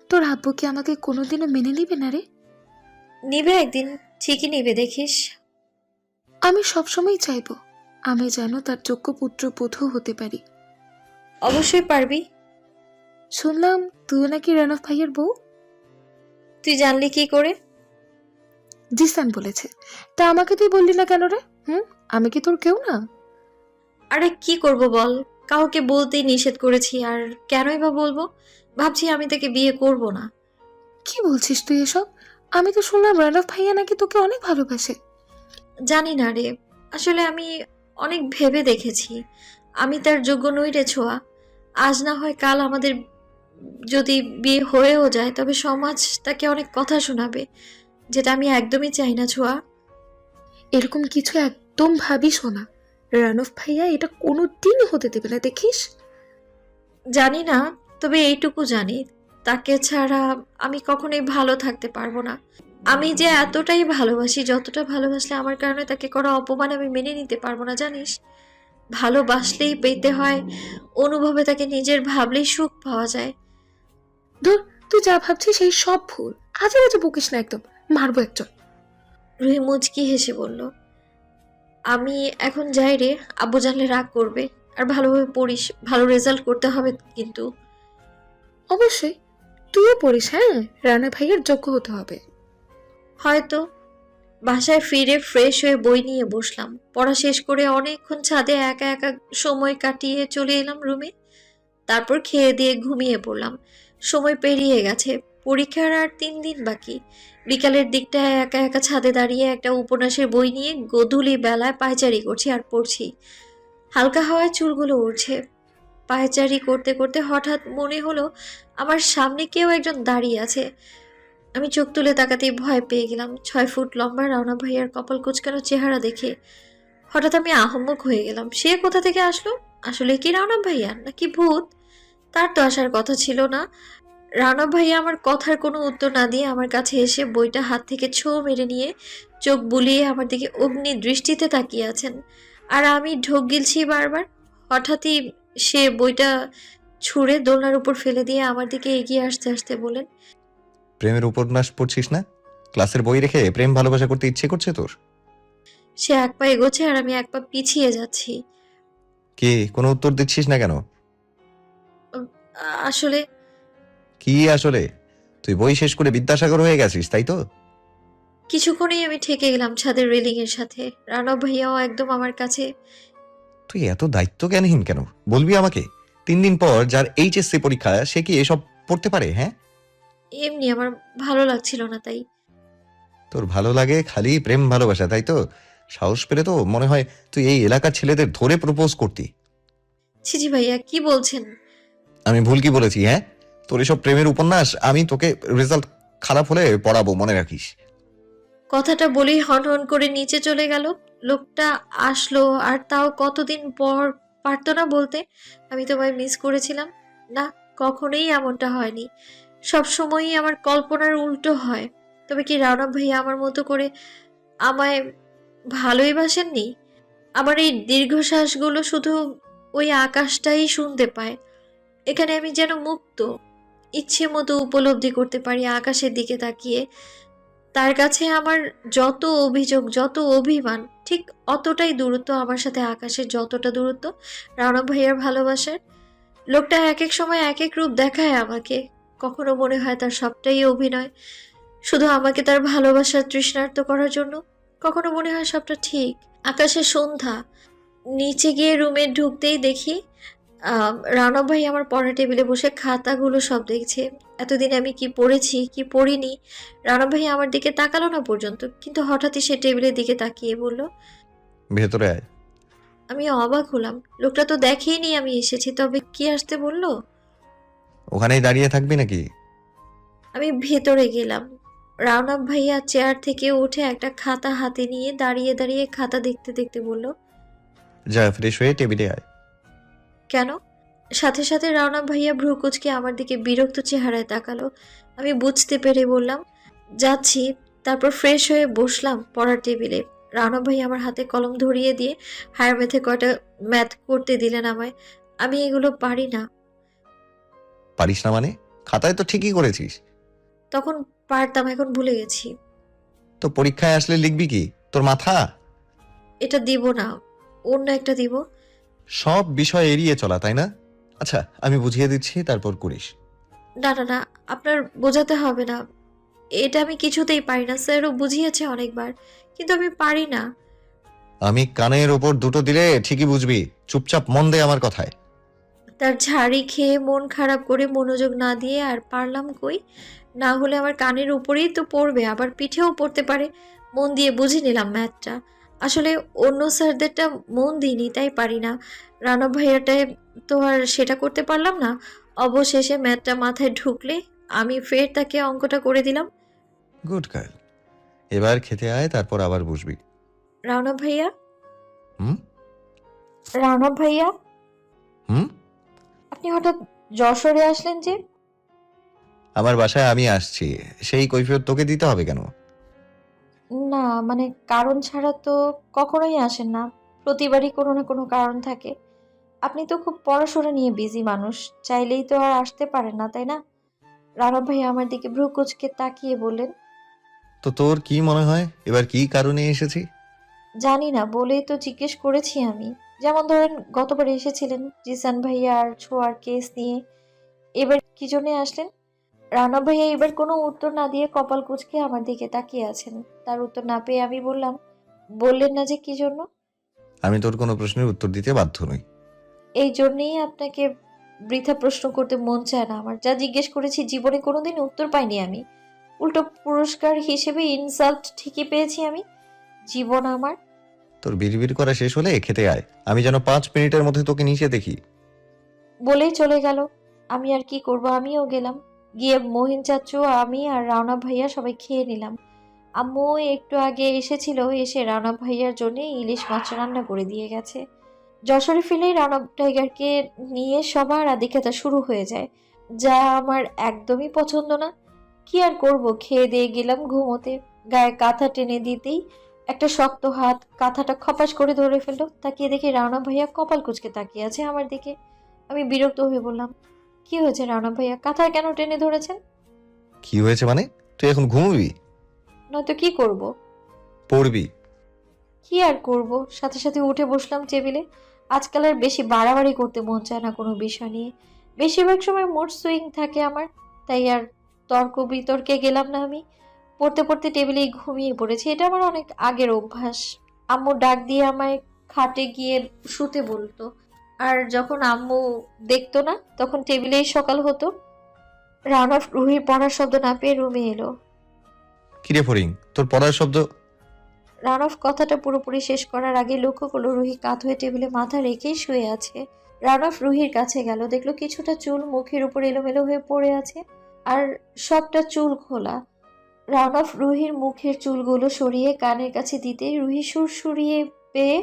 তোর আব্বু কি আমাকে কোনোদিনও মেনে নিবে না রে? নিবে একদিন, ঠিকই নিবে, দেখিস। আমি সবসময় চাইবো আমি যেন তার যোগ্য পুত্রবধূ হতে পারি। অবশ্যই পারবি। শুনলাম তুই নাকি রানফ ভাইয়ের বউ। তুই জানলি কি করে? জিসান বলেছে। তা আমাকে তুই বললি না কেন রে? আমি কি তোর কেউ না? আরে কি করব বল, কাউকে বলতেই নিষেধ করেছি, আর কেনই বা বলবো? ভাবছি আমি তাকে বিয়ে করব না। কি বলছিস তুই এসব? আমি তো শুনলাম রানফ ভাইয়া নাকি তোকে অনেক ভালোবাসে। জানি না রে, আসলে আমি অনেক ভেবে দেখেছি আমি তার যোগ্য নই রে ছোঁয়া। আজ না হয় কাল আমাদের যদি বিয়ে হয়েও যায়, তবে সমাজ তাকে অনেক কথা শোনাবে, যেটা আমি একদমই চাই না ছোঁয়া। এরকম কিছু একদম ভাবিস না। রানফ ভাইয়া এটা কোনো দিনই হতে দেবে না, দেখিস। জানি না, তবে এইটুকু জানি তাকে ছাড়া আমি কখনোই ভালো থাকতে পারবো না। আমি যে এতটাই ভালোবাসি, যতটা ভালোবাসলে আমার কারণে তাকে করা অপমান আমি মেনে নিতে পারবো না, জানিস। ভালোবাসলেই পেতে হয়, অনুভবে তাকে নিজের ভাবলেই সুখ পাওয়া যায়। ধুর, তুই যা ভাবছিস সেই সব ভুল। আজে বাজে বকিস না একদম, মারবো একজন। রুহি মুচকি হেসে বলল, আমি এখন যাই রে, আব্বু জানলে রাগ করবে। আর ভালোভাবে পড়িস, ভালো রেজাল্ট করতে হবে কিন্তু। অবশ্যই, তুইও পড়িস। হ্যাঁ, রানা ভাইয়ের যোগ্য হতে হবে। হয়তো। বাসায় ফিরে ফ্রেশ হয়ে বই নিয়ে বসলাম। পড়া শেষ করে অনেকক্ষণ ছাদে একা একা সময় কাটিয়ে চলে এলাম রুমে। তারপর খেয়ে দিয়ে ঘুমিয়ে পড়লাম। সময় পেরিয়ে গেছে, পরীক্ষার আর 3 দিন বাকি। বিকালের দিকটায় একা একা ছাদে দাঁড়িয়ে একটা উপন্যাসের বই নিয়ে গোধূলি বেলায় পায়চারি করছি আর পড়ছি। হালকা হাওয়ায় চুলগুলো উড়ছে। পায়চারি করতে করতে হঠাৎ মনে হলো আমার সামনে কেউ একজন দাঁড়িয়ে আছে। আমি চোখ তুলে তাকাতেই ভয় পেয়ে গেলাম। 6 ফুট লম্বা রানা ভাইয়ার কপাল কুঁচকানো চেহারা দেখে হঠাৎ আমি আহম্মক হয়ে গেলাম। সে কোথা থেকে আসলো? আসলে কি রানা ভাইয়া নাকি ভূত? তার তো আসার কথা ছিল না। রানা ভাইয়া আমার কথার কোনো উত্তর না দিয়ে আমার কাছে এসে বইটা হাত থেকে ছো মেরে নিয়ে চোখ বুলিয়ে আমার দিকে অগ্নি দৃষ্টিতে তাকিয়ে আছেন। আর আমি ঢোক গিলছি বারবার। হঠাৎই সে বইটা ছুঁড়ে দোলনার উপর ফেলে দিয়ে আমার দিকে এগিয়ে আসতে আসতে বলেন, প্রেমের উপন্যাস পড়ছিস না? ক্লাসের বই রেখে প্রেম ভালোবাসা করতে ইচ্ছে করছে তোর? সে 1 পা এগোচ্ছে আর আমি 1 পা পিছিয়ে যাচ্ছি। কি কোনো উত্তর দিচ্ছিস না কেন? উম, আসলে কি আসলে? তুই বই শেষ করে বিদ্যাসাগর হয়ে গেছিস, তাই তো? কিছুক্ষণেই আমি ঠেকে গেলাম ছাদের রেলিং এর সাথে। রানব ভাইয়াও একদম আমার কাছে। তুই এত দায়িত্বজ্ঞানহীন কেন? বলবি আমাকে? 3 দিন পর যার এইচএসসি পরীক্ষা, সে কি এসব পড়তে পারে? হ্যাঁ, এমনি আমার ভালো লাগছিল না তাই। তোর ভালো লাগে খালি প্রেম ভালোবাসা, তাই তো? সাহস পেলে তো মনে হয় তুই এই এলাকার ছেলেদের ধরে প্রপোজ করতি। ছিজি ভাইয়া কি বলছেন? আমি ভুল কি বলেছি? হ্যাঁ, তোর এসব প্রেমের উপন্যাস আমি তোকে রেজাল্ট খারাপ হলে পড়াবো, মনে রাখিস। কথাটা বলেই হন হন করে নিচে চলে গেল। লোকটা আসলো আর তাও কতদিন পর। পারতো না বলতে আমি তোমায় মিস করেছিলাম? না, কখনোই এমনটা হয়নি। সব সময়ই আমার কল্পনার উল্টো হয়। তবে কি রানব ভাইয়া আমার মতো করে আমায় ভালোই বাসেননি? আমার এই দীর্ঘশ্বাসগুলো শুধু ওই আকাশটাই শুনতে পায়। এখানে আমি যেন মুক্ত, ইচ্ছে মতো উপলব্ধি করতে পারি আকাশের দিকে তাকিয়ে। তার কাছে আমার যত অভিযোগ, যত অভিমান, ঠিক অতটাই দূরত্ব আমার সাথে আকাশের যতটা দূরত্ব রানা ভাইয়ার ভালোবাসার। লোকটা এক এক সময় এক এক রূপ দেখায় আমাকে। কখনো মনে হয় তার সবটাই অভিনয়, শুধু আমাকে তার ভালোবাসার তৃষ্ণার্ত করার জন্য। কখনো মনে হয় সবটা ঠিক। আকাশের সন্ধ্যা। নিচে গিয়ে রুমে ঢুকতেই দেখি রানব ভাই আমার পড়া টেবিলে বসে খাতাগুলো সব দেখছে। এতদিন আমি কি পড়েছি কি পড়িনি রানব ভাই আমার দিকে তাকালো না পর্যন্ত, কিন্তু হঠাৎই সে টেবিলের দিকে তাকিয়ে বলল। ভেতরে আয়। আমি অবাক হলাম। লোকটা তো দেখেইনি আমি এসেছি, তবে কি আসতে বললো? ওখানেই দাঁড়িয়ে থাকবি নাকি? আমি ভেতরে গেলাম। রানব ভাইয়া চেয়ার থেকে উঠে একটা খাতা হাতে নিয়ে দাঁড়িয়ে দাঁড়িয়ে খাতা দেখতে দেখতে বলল, যা ফ্রেশ হয়ে টেবিলে আয়। কেন? সাথে সাথে রানা ভাইয়া ভ্রু কুঁচকে আমার দিকে বিরক্ত চেহারায় তাকালো। আমি বুঝতে পেরে বললাম, যাচ্ছি। তারপর ফ্রেশ হয়ে বসলাম পড়ার টেবিলে। রানা ভাই আমার হাতে কলম ধরিয়ে দিয়ে হায়ার ম্যাথে কয়টা ম্যাথ করতে দিলেন আমায়। আমি এগুলো পারি না। পারিস না মানে? খাতায় তো ঠিকই করেছিস। তখন পারতাম, এখন ভুলে গেছি। তো পরীক্ষায় আসলে লিখবি কি? তোর মাথা? এটা দিব না, অন্য একটা দিব। সব বিষয় এড়িয়ে চলা, তাই না? আচ্ছা, আমি বুঝিয়ে দিচ্ছি, তারপর করিস। না না না, আপনার বোঝাতে হবে না। এটা আমি কিছুতেই পারি না। স্যারও বুঝিয়েছে অনেকবার, কিন্তু আমি পারি না। আমি কানের ওপর দুটো দিলে ঠিকই বুঝবি। চুপচাপ মন দে আমার কথায়। তার ঝাড়ি খেয়ে মন খারাপ করে মনোযোগ না দিয়ে আর পারলাম কই। না হলে আমার কানের উপরেই তো পড়বে, আবার পিঠেও পড়তে পারে। মন দিয়ে বুঝে নিলাম ম্যাথটা। আসলে অন্য স্যারদেরটা মন দিইনি, তাই পারি না। রানা ভাইয়াটায় তো আর সেটা করতে পারলাম না। অবশেষে ম্যাথটা মাথায় ঢুকলে আমি ফের তাকে অঙ্কটা করে দিলাম। Good girl. এবার খেতে আয়, তারপর আবার বুঝবি। রানা ভাইয়া, হুম রানা ভাইয়া, হুম আপনি হঠাৎ যশোরে আসলেন যে? আমার বাসায় আমি আসছি, সেই কৈফিয়ত তোকে দিতে হবে কেন? না মানে কারণ ছাড়া তো কখনোই আসেন না। প্রতিবারই কোনো না কোনো কারণ থাকে। আপনি তো খুব পড়াশোনা নিয়ে বিজি মানুষ, চাইলেই তো আর আসতে পারেন না, তাই না? রানা ভাই আমার দিকে ভ্রু কুঁচকে তাকিয়ে বললেন, তো তোর কি মনে হয় এবার কি কারণে এসেছি? জানি না বলেই তো জিজ্ঞেস করেছি আমি। যেমন ধরেন গতবার এসেছিলেন জিসান ভাইয়া আর ছোঁয়ার কেস নিয়ে, এবার কি জন্যে আসলেন? রানা ভাইয়া এবার কোনো উত্তর না দিয়ে কপাল কুঁচকে আমার দিকে তাকিয়ে আছেন। তার উত্তর না পেয়ে আমি বললাম, বললেন না যে কি জন্য? আমি তোর কোনো প্রশ্নের উত্তর দিতে বাধ্য নই। এই জন্যেই আপনাকে বৃথা প্রশ্ন করতে মন চায় না আমার। যা জিজ্ঞেস করেছি জীবনে কোনোদিন উত্তর পাইনি আমি, উল্টো পুরস্কার হিসেবে ইনসাল্ট ঠিকই পেয়েছি আমি। জীবন আমার। তোর বিড়বিড় করা শেষ হলে খেতে আয়, আমি যেন 5 মিনিটের মধ্যে তোকে নিচে দেখি। বলেই চলে গেল। আমি আর কি করব, আমিও গেলাম। গিয়ে মহিন চাচু, আমি আর রানা ভাইয়া সবাই খেয়ে নিলাম। আম্মু একটু আগে এসেছিল, এসে রানা ভাইয়ার জন্য ইলিশ মাছ রান্না করে দিয়ে গেছে। যশোরে ফিরেই রানা টাইগারকে নিয়ে সবার আদিক্ষেতা শুরু হয়ে যায়, যা আমার একদমই পছন্দ না। কি আর করব, খেয়ে দিয়ে গেলাম ঘুমোতে। গায়ে কাঁথা টেনে দিতেই একটা শক্ত হাত কাঁথাটা খপাস করে ধরে ফেললো। তাকিয়ে দেখি রানা ভাইয়া কপাল কুঁচকে তাকিয়ে আছে আমার দিকে। আমি বিরক্ত হয়ে বললাম, কি হয়েছে রানা ভাইয়া, কাঁথা কেন টেনে ধরেছেন? কি হয়েছে মানে? তুই এখন ঘুমবি? নয়তো কি করব? পড়বি? কি আর করব, সাথে সাথে উঠে বসলাম টেবিলে। আজকাল আর বেশি বাড়াবাড়ি করতে মন চায় না কোনো বিষয় নিয়ে। বেশিরভাগ সময় মুড সুইং থাকে আমার, তাই আর তর্ক বিতর্কে গেলাম না আমি। পড়তে পড়তে টেবিলেই ঘুমিয়ে পড়েছি। এটা আমার অনেক আগের অভ্যাস। আম্মু ডাক দিয়ে আমায় খাটে গিয়ে শুতে বলতো, আর যখন আম্মু দেখতো না তখন টেবিলেই সকাল হতো। রানফ রুহির পড়ার শব্দ না পেয়ে রুমে এলো। কিরে ফরিং, তোর পড়ার শব্দ? রানফ কথাটা পুরোপুরি শেষ করার আগে লক্ষ্য করলো রুহি কাত হয়ে টেবিলে মাথা রেখেই শুয়ে আছে। রানফ রুহির কাছে গেল, দেখলো কিছুটা চুল মুখের উপর এলোমেলো হয়ে পড়ে আছে, আর সবটা চুল খোলা। রানফ রুহির মুখের চুলগুলো সরিয়ে কানের কাছে দিতে রুহি সুরসুরিয়ে পেয়ে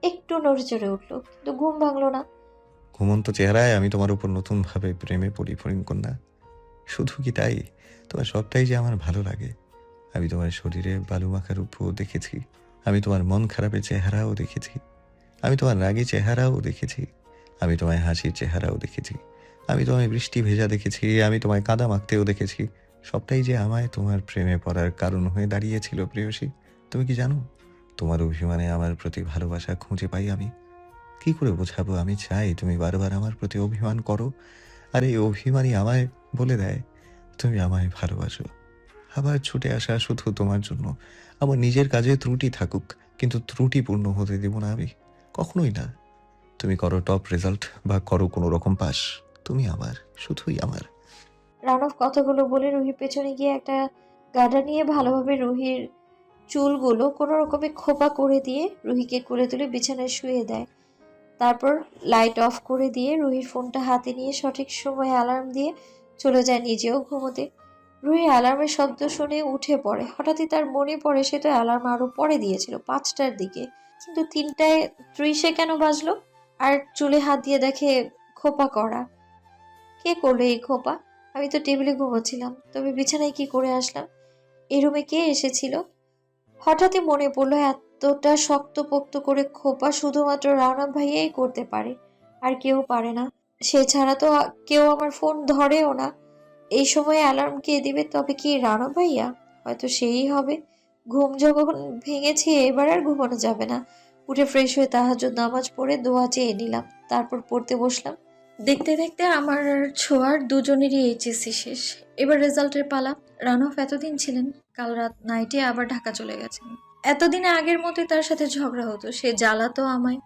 একটু নড়ে চড়ে উঠলো, কিন্তু ঘুম ভাঙলো না। ঘুমন্ত চেহারায় আমি তোমার উপর নতুন ভাবে প্রেমে পড়ি ফরিং কন্যা। শুধু কি তাই, তোমার সবটাই যে আমার ভালো লাগে। আমি তোমার শরীরে বালু মাখা রূপও দেখেছি, আমি তোমার মন খারাপের চেহারাও দেখেছি, আমি তোমার রাগী চেহারাও দেখেছি, আমি তোমায় হাসির চেহারাও দেখেছি, আমি তোমায় বৃষ্টি ভেজা দেখেছি, আমি তোমায় কাদা মাখতেও দেখেছি। সবটাই যে আমায় তোমার প্রেমে পড়ার কারণ হয়ে দাঁড়িয়েছিল প্রেয়সী। তুমি কি জানো, তোমার অভিমানে আমার প্রতি ভালোবাসা খুঁজে পাই আমি। কি করে বোঝাবো, আমি চাই তুমি বারবার আমার প্রতি অভিমান করো, আর এই অভিমানই আমায় বলে দেয় তুমি আমায় ভালোবাসো। আবার ছুটে আসা শুধু তোমার জন্য। আমার নিজের কাজে ত্রুটি থাকুক, কিন্তু ত্রুটিপূর্ণ হতে দেব না আমি, কখনোই না। তুমি করো টপ রেজাল্ট বা করো কোনো রকম পাস, তুমি আমার, শুধুই আমার। রানফ কথাগুলো বলে রুহির পেছনে গিয়ে একটা গাডা নিয়ে ভালোভাবে রুহির চুলগুলো কোনো রকমে খোপা করে দিয়ে রুহিকে কোলে তুলে বিছানায় শুয়ে দেয়। তারপর লাইট অফ করে দিয়ে রুহির ফোনটা হাতে নিয়ে সঠিক সময়ে অ্যালার্ম দিয়ে চলে যায় নিজেও ঘুমোতে। রুহি অ্যালার্মের শব্দ শুনে উঠে পড়ে। হঠাৎই তার মনে পড়ে সে তো অ্যালার্ম আরো পরে দিয়েছিল, 5টার দিকে, কিন্তু 3:30 কেন বাজলো? আর চুলে হাত দিয়ে দেখে খোপা করা। কে করলো এই খোপা? আমি তো টেবিলে ঘুমোচ্ছিলাম, তবে বিছানায় কি করে আসলাম? এই রুমে কে এসেছিল? হঠাৎই মনে পড়লো এতটা শক্তপোক্ত করে খোপা শুধুমাত্র রানা ভাইয়াই করতে পারে, আর কেউ পারে না। সে ছাড়া তো কেউ আমার ফোন ধরেও না। এই সময় অ্যালার্ম কে দিবে? তবে কি রানা ভাইয়া? হয়তো সেই হবে। ঘুম যখন ভেঙেছি এবার আর ঘুমানো যাবে না। উঠে ফ্রেশ হয়ে তাহাজ্জুদ নামাজ পড়ে দোয়া চেয়ে নিলাম, তারপর পড়তে বসলাম। দেখতে দেখতে আমার আর ছোঁয়ার দুজনেরই এইচএসসি শেষ। এবার রেজাল্টের পালা। রানফ এতদিন ছিলেন, কাল রাত নাইটে আবার ঢাকা চলে গেছেন। এতদিনে আগের মতোই তার সাথে ঝগড়া হতো। সে জ্বালাতো আমায়,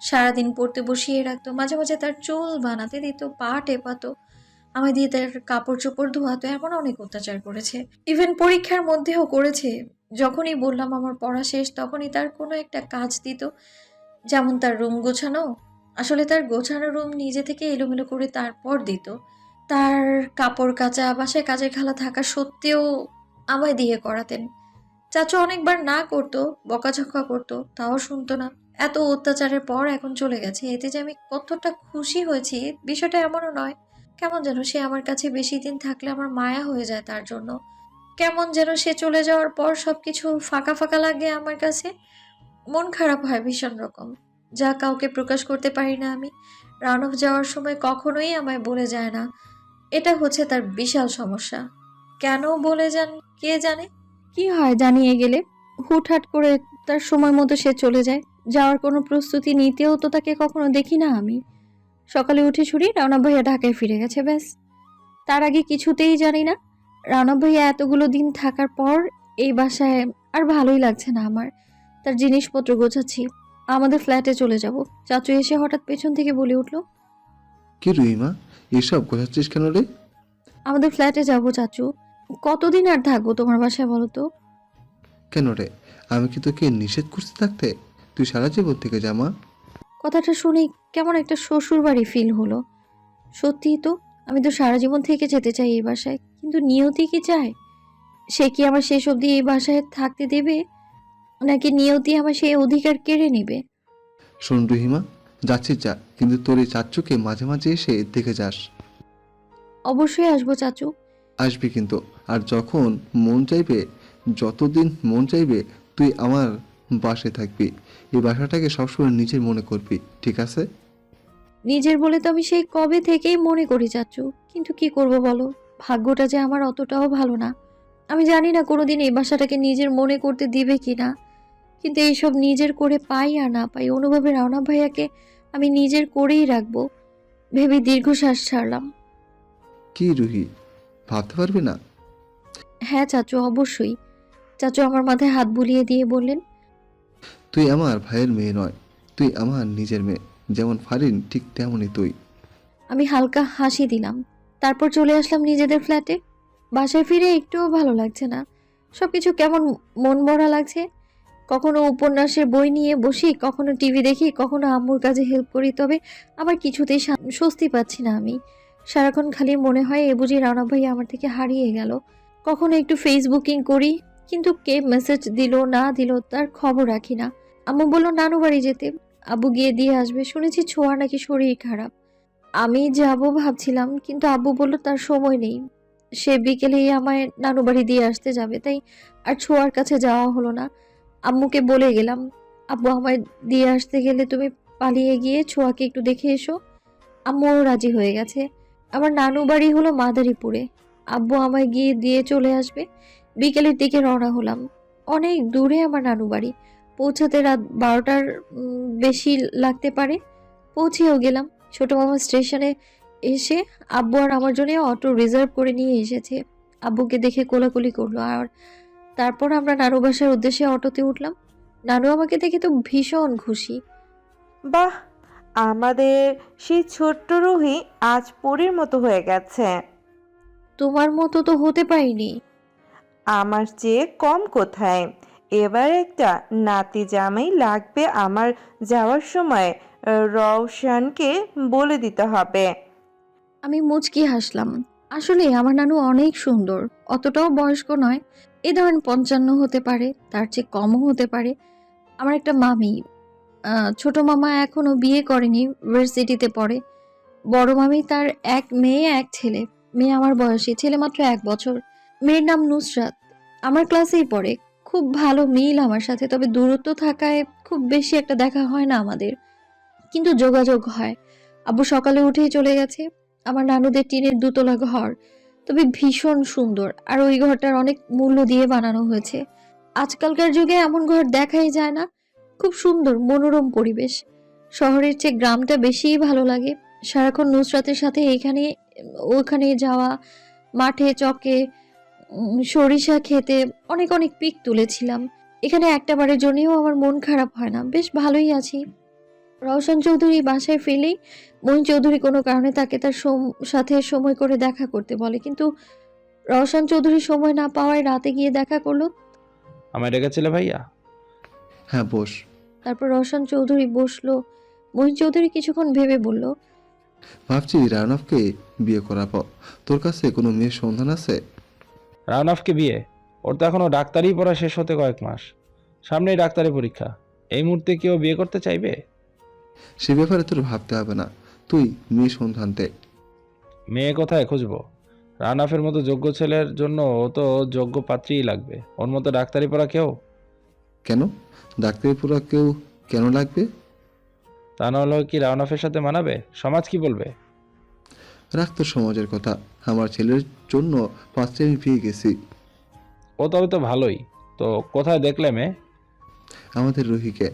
সারাদিন পড়তে বসিয়ে রাখতো, মাঝে মাঝে তার চুল বানাতে দিত, পা টেপাতো, আমায় দিয়ে তার কাপড় চোপড় ধোয়াতো, এমন অনেক অত্যাচার করেছে। ইভেন পরীক্ষার মধ্যেও করেছে। যখনই বললাম আমার পড়া শেষ, তখনই তার কোনো একটা কাজ দিত, যেমন তার রুম গোছানো। আসলে তার গোছানো রুম নিজে থেকে এলোমেলো করে তারপর দিত। তার কাপড় কাচা, বাসায় কাজের খালা থাকা সত্ত্বেও আমায় দিয়ে করাতেন। চাচু অনেকবার না করতো, বকাঝকা করতো, তাও শুনতো না। এত অত্যাচারের পর এখন চলে গেছে, এতে যে আমি কতটা খুশি হয়েছি বিষয়টা এমনও নয়। কেমন যেন সে আমার কাছে বেশি দিন থাকলে আমার মায়া হয়ে যায় তার জন্য। কেমন যেন সে চলে যাওয়ার পর সবকিছু ফাঁকা ফাঁকা লাগে আমার কাছে। মন খারাপ হয় ভীষণ রকম, যা কাউকে প্রকাশ করতে পারি না আমি। রানফ যাওয়ার সময় কখনোই আমায় বলে যায় না, এটা হচ্ছে তার বিশাল সমস্যা। কেন বলে যান কে জানে। কি হয় জানিয়ে গেলে হুটহাট করে তার সময় মতো সে চলে যায়। যাওয়ার কোনো প্রস্তুতি নিতেও তো তাকে কখনো দেখি না আমি। সকালে উঠে ছুরি রানা ভাইয়া ঢাকায় ফিরে গেছে, ব্যাস। তার আগে কিছুতেই জানি না। রানা ভাইয়া এতগুলো দিন থাকার পর এই বাসায় আর ভালোই লাগছে না আমার। তার জিনিসপত্র গোছাচ্ছি, আমাদের ফ্ল্যাটে চলে যাব। চাচু এসে হঠাৎ পেছন থেকে বলে উঠল, কি রুইমা, এসব গোছাচ্ছিস কেন রে? আমাদের ফ্ল্যাটে যাবো চাচু। কতদিন আর থাকবো তোমার বাসায় বলো তো? কেন রে, আমি কি তোকে নিষেধ করতে থাকতে? তুই সারা জীবন থেকে জামা। কথাটা শুনে কেমন একটা শ্বশুর বাড়ি ফিল হলো। সত্যিই তো, আমি তো সারা জীবন থেকে যেতে চাই এই বাসায়, কিন্তু নিয়তি কি চায়? সে কি আমার শেষ অবধি এই বাসায় থাকতে দেবে, নাকি নিয়তি আমার সেই অধিকার কেড়ে নেবে? শোন রহিমা, যাচ্ছিস যা, কিন্তু তোর এই চাচ্চুকে মাঝে মাঝে এসে দেখে যাস। অবশ্যই আসবো চাচু। আসবি কিন্তু, আর যখন মন চাইবে, যতদিন মন চাইবে তুই আমার বাসায় থাকবি। এই বাসাটাকে সবসময় নিজের মনে করবি, ঠিক আছে? নিজের বলে তো আমি সেই কবে থেকেই মনে করি চাচু, কিন্তু কি করব বলো, ভাগ্যটা যে আমার অতটাও ভালো না। আমি জানি না কোনোদিন এই বাসাটাকে নিজের মনে করতে দিবে কিনা, কিন্তু এইসব নিজের করে পাই আর না পাই, অনুভবে রানা ভাইয়াকে আমি নিজের করেই রাখবো ভেবে দীর্ঘশ্বাস ছাড়লাম। কি রুহি, ভাবতে পারবি না? হ্যাঁ চাচু, অবশ্যই। চাচু আমার মাথায় হাত বুলিয়ে দিয়ে বললেন, তুই আমার ভাইয়ের মেয়ে নয়, তুই আমার নিজের মেয়ে। যেমন ফারিন ঠিক তেমনই তুই। আমি হালকা হাসি দিলাম। তারপর চলে আসলাম নিজেদের ফ্ল্যাটে। বাসায় ফিরে একটুও ভালো লাগছে না, সবকিছু কেমন মন মরা লাগছে। কখনো উপন্যাসের বই নিয়ে বসি, কখনো টিভি দেখি, কখনো আম্মুর কাজে হেল্প করি, তবে আবার কিছুতেই স্বস্তি পাচ্ছি না আমি। সারাক্ষণ খালি মনে হয় এ বুঝি রানা ভাই আমার থেকে হারিয়ে গেল। কখনো একটু ফেসবুকিং করি, কিন্তু কে মেসেজ দিল না দিল তার খবর রাখি না। আম্মু বলল নানু বাড়ি যেতে, আব্বু গিয়ে দিয়ে আসবে। শুনেছি ছোঁয়া নাকি শরীর খারাপ। আমি যাব ভাবছিলাম, কিন্তু আব্বু বলল তার সময় নেই, সে বিকেলেই আমায় নানু বাড়ি দিয়ে আসতে যাবে, তাই আর ছোঁয়ার কাছে যাওয়া হলো না। আম্মুকে বলে গেলাম, আব্বু আমায় দিয়ে আসতে গেলে তুমি পালিয়ে গিয়ে ছোঁয়াকে একটু দেখে এসো। আম্মুও রাজি হয়ে গেছে। আমার নানু বাড়ি হলো মাদারীপুরে, আব্বু আমায় গিয়ে দিয়ে চলে আসবে। বিকেলের দিকে রওনা হলাম। অনেক দূরে আমার নানু বাড়ি, পৌঁছাতে রাত 12টার বেশি লাগতে পারে। পৌঁছেও গেলাম। ছোট মামা স্টেশনে এসে আব্বু আর আমার জন্য অটো রিজার্ভ করে নিয়ে এসেছে। আব্বুকে দেখে কোলাকুলি করলো, আর তারপর আমরা নানু বাসার উদ্দেশ্যে অটোতে উঠলাম। নানু আমাকে দেখে তো ভীষণ খুশি। বাহ, আমাদের সেই ছোট্ট রুহি আজ পরীর মতো হয়ে গেছে। তোমার মতো তো হতে পারিনি। আমার চেয়ে কম কোথায়। এবার একটা নাতি জামাই লাগবে আমার যাওয়ার সময়। রওশনকে বলে দিতে হবে। আমি মুচকি হাসলাম। আসলে আমার নানু অনেক সুন্দর, অতটাও বয়স্ক নয়। এই ধরেন 55 হতে পারে, তার চেয়ে কমও হতে পারে। আমার একটা মামি, ছোট মামা এখনো বিয়ে করেনি, ইউনিভার্সিটিতে পড়ে। বড় মামি, তার এক মেয়ে এক ছেলে। মেয়ে আমার বয়সী, ছেলে মাত্র 1 বছর। মেয়ের নাম নুসরাত, আমার ক্লাসেই পড়ে। খুব ভালো মিল আমার সাথে, তবে দূরত্ব থাকায় খুব বেশি একটা দেখা হয় না আমাদের, কিন্তু যোগাযোগ হয়। আব্বু সকালে উঠেই চলে গেছে। আমার নানুদের টিনের 2তলা ঘর, তবে ভীষণ সুন্দর, আর ওই ঘরটার অনেক মূল্য দিয়ে বানানো হয়েছে। আজকালকার যুগে এমন ঘর দেখাই যায় না। খুব সুন্দর মনোরম পরিবেশ। শহরের চেয়ে গ্রামটা বেশিই ভালো লাগে। সারাক্ষণ নুসরাতের সাথে এখানে ওখানে যাওয়া, মাঠে চকে সরিষা খেতে অনেক অনেক পিক তুলেছিলাম। এখানে একটা বারের জন্যও আমার মন খারাপ হয় না, বেশ ভালোই আছি। রওশন চৌধুরী বাসায় ফিরলেই মঈন চৌধুরী কোনো কারণে তাকে তার সাথে সময় করে দেখা করতে বলে, কিন্তু রওশন চৌধুরী সময় না পাওয়ায় রাতে গিয়ে দেখা করলো। আমায় ডেকেছিলে ভাইয়া? হ্যাঁ, বস। তারপর রওশন চৌধুরী বসলো। মঈন চৌধুরী কিছুক্ষণ ভেবে বলল, ভাবছি রানবকে বিয়ে করাবো। তোর কাছে কোনো মেয়ের সন্ধান আছে? রাউনাফকে বিয়ে? ওর তো এখনো ডাক্তারি পড়া শেষ হতে কয়েক মাস। সামনেই ডাক্তারি পরীক্ষা। এই মুহূর্তে কেউ বিয়ে করতে চাইবে? সে ব্যাপারে তোর ভাবতে হবে না, তুই মেয়ে সন্ধান দে। মেয়ে কোথায় খুঁজবো? রানাফের মতো যোগ্য ছেলের জন্য ও তো যোগ্য পাত্রীই লাগবে। ওর মতো ডাক্তারি পড়া কেউ? কেন? ডাক্তারি পুরা কেউ কেন লাগবে? তা না হলে কি রানাফের সাথে মানাবে? সমাজ কি বলবে? রাখ তোর সমাজের কথা। আমার ছেলের জন্য পাত্রে আমি পেয়ে গেছি। ও তবে তো ভালোই। তো কোথায় দেখলে মেয়ে? আমাদের রুহিকে।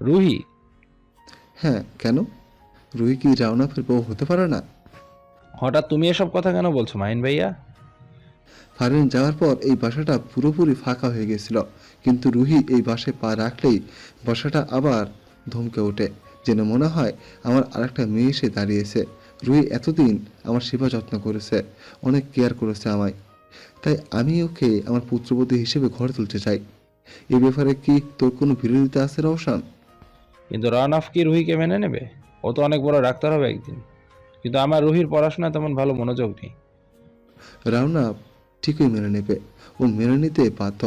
রুহি? হ্যাঁ, কেন? রুহি কি রাওনাফের বউ হতে পারে না? হঠাৎ তুমি এসব কথা কেন বলছো মাইন ভাইয়া? ফারিন যাওয়ার পর এই বাসাটা পুরোপুরি ফাঁকা হয়ে গেছিল, কিন্তু রুহি এই বাসায় পা রাখলেই বাসাটা আবার ধমকে ওঠে, যেন মনে হয় আমার আরেকটা মেয়ে এসে দাঁড়িয়েছে। রুহি এতদিন আমার সেবা যত্ন করেছে, অনেক কেয়ার করেছে আমায়, তাই আমি ওকে আমার পুত্রবধূ হিসেবে ঘরে তুলতে চাই। এ ব্যাপারে কি তোর কোনো বিরোধিতা আছে রওশন? কিন্তু রানাফ কি রুহিকে মেনে নেবে? ও তো অনেক বড় ডাক্তার হবে একদিন। কিন্তু আমার রুহির পড়াশোনা তেমন ভালো মনোযোগ নেই। রাওনা ঠিকই মেনে নেবে, ও মেনে নিতে বাধ্য।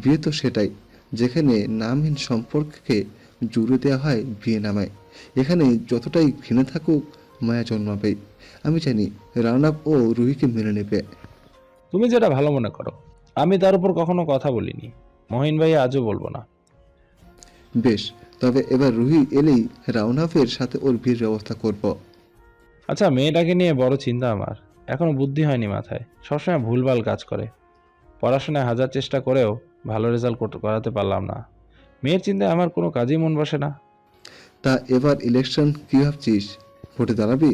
বিয়ে তো সেটাই, যেখানে নামহীন সম্পর্ককে জুড়ে দেওয়া হয় বিয়ে নামায়। এখানে যতটাই ঘৃণা থাকুক, মায়া জন্মাবেই। আমি জানি রাওনাপ ও রুহিকে মেনে নেবে। তুমি যেটা ভালো মনে করো। আমি তার উপর কখনো কথা বলিনি। মহিন ভাই আজও বলবো না। বেশ, তবে এবার রুহি এলেই রাওনাফের সাথে ওর বিয়ের ব্যবস্থা করব। আচ্ছা, মেয়েটাকে নিয়ে বড় চিন্তা আমার। এখনো বুদ্ধি হয়নি মাথায়, সবসময় ভুলভাল কাজ করে। পড়াশোনায় হাজার চেষ্টা করেও ভালো রেজাল্ট করাতে পারলাম না। মেয়ের চিন্তায় আমার কোনো কাজেই মন বসে না। তা এবার ইলেকশন কি ভাবছিস? ভোটে দাঁড়াবি?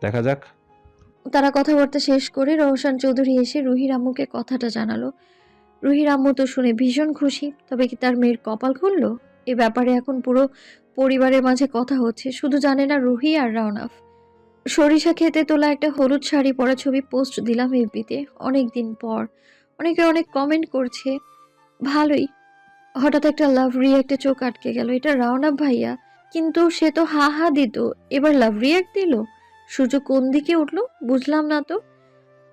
দেখা যাক। তারা কথাবার্তা শেষ করে রওশন চৌধুরী এসে রুহির আম্মুকে কথাটা জানালো। রুহির আম্মু তো শুনে ভীষণ খুশি। তবে কি তার মেয়ের কপাল খুললো? এ ব্যাপারে এখন পুরো পরিবারের মাঝে কথা হচ্ছে, শুধু জানে না রুহি আর রাওনাফ। সরিষা খেতে তোলা একটা হলুদ শাড়ি পরা ছবি পোস্ট দিলাম এফবিতে অনেক দিন পর। অনেকে অনেক কমেন্ট করছে, ভালোই। হঠাৎ একটা লাভ রিয়াক্টে চোখ আটকে গেল। এটা রাওনাফ ভাইয়া, কিন্তু সে তো হা হা দিত, এবার লাভ রিয়াক্ট দিল। সূর্য কোন দিকে উঠলো বুঝলাম না তো।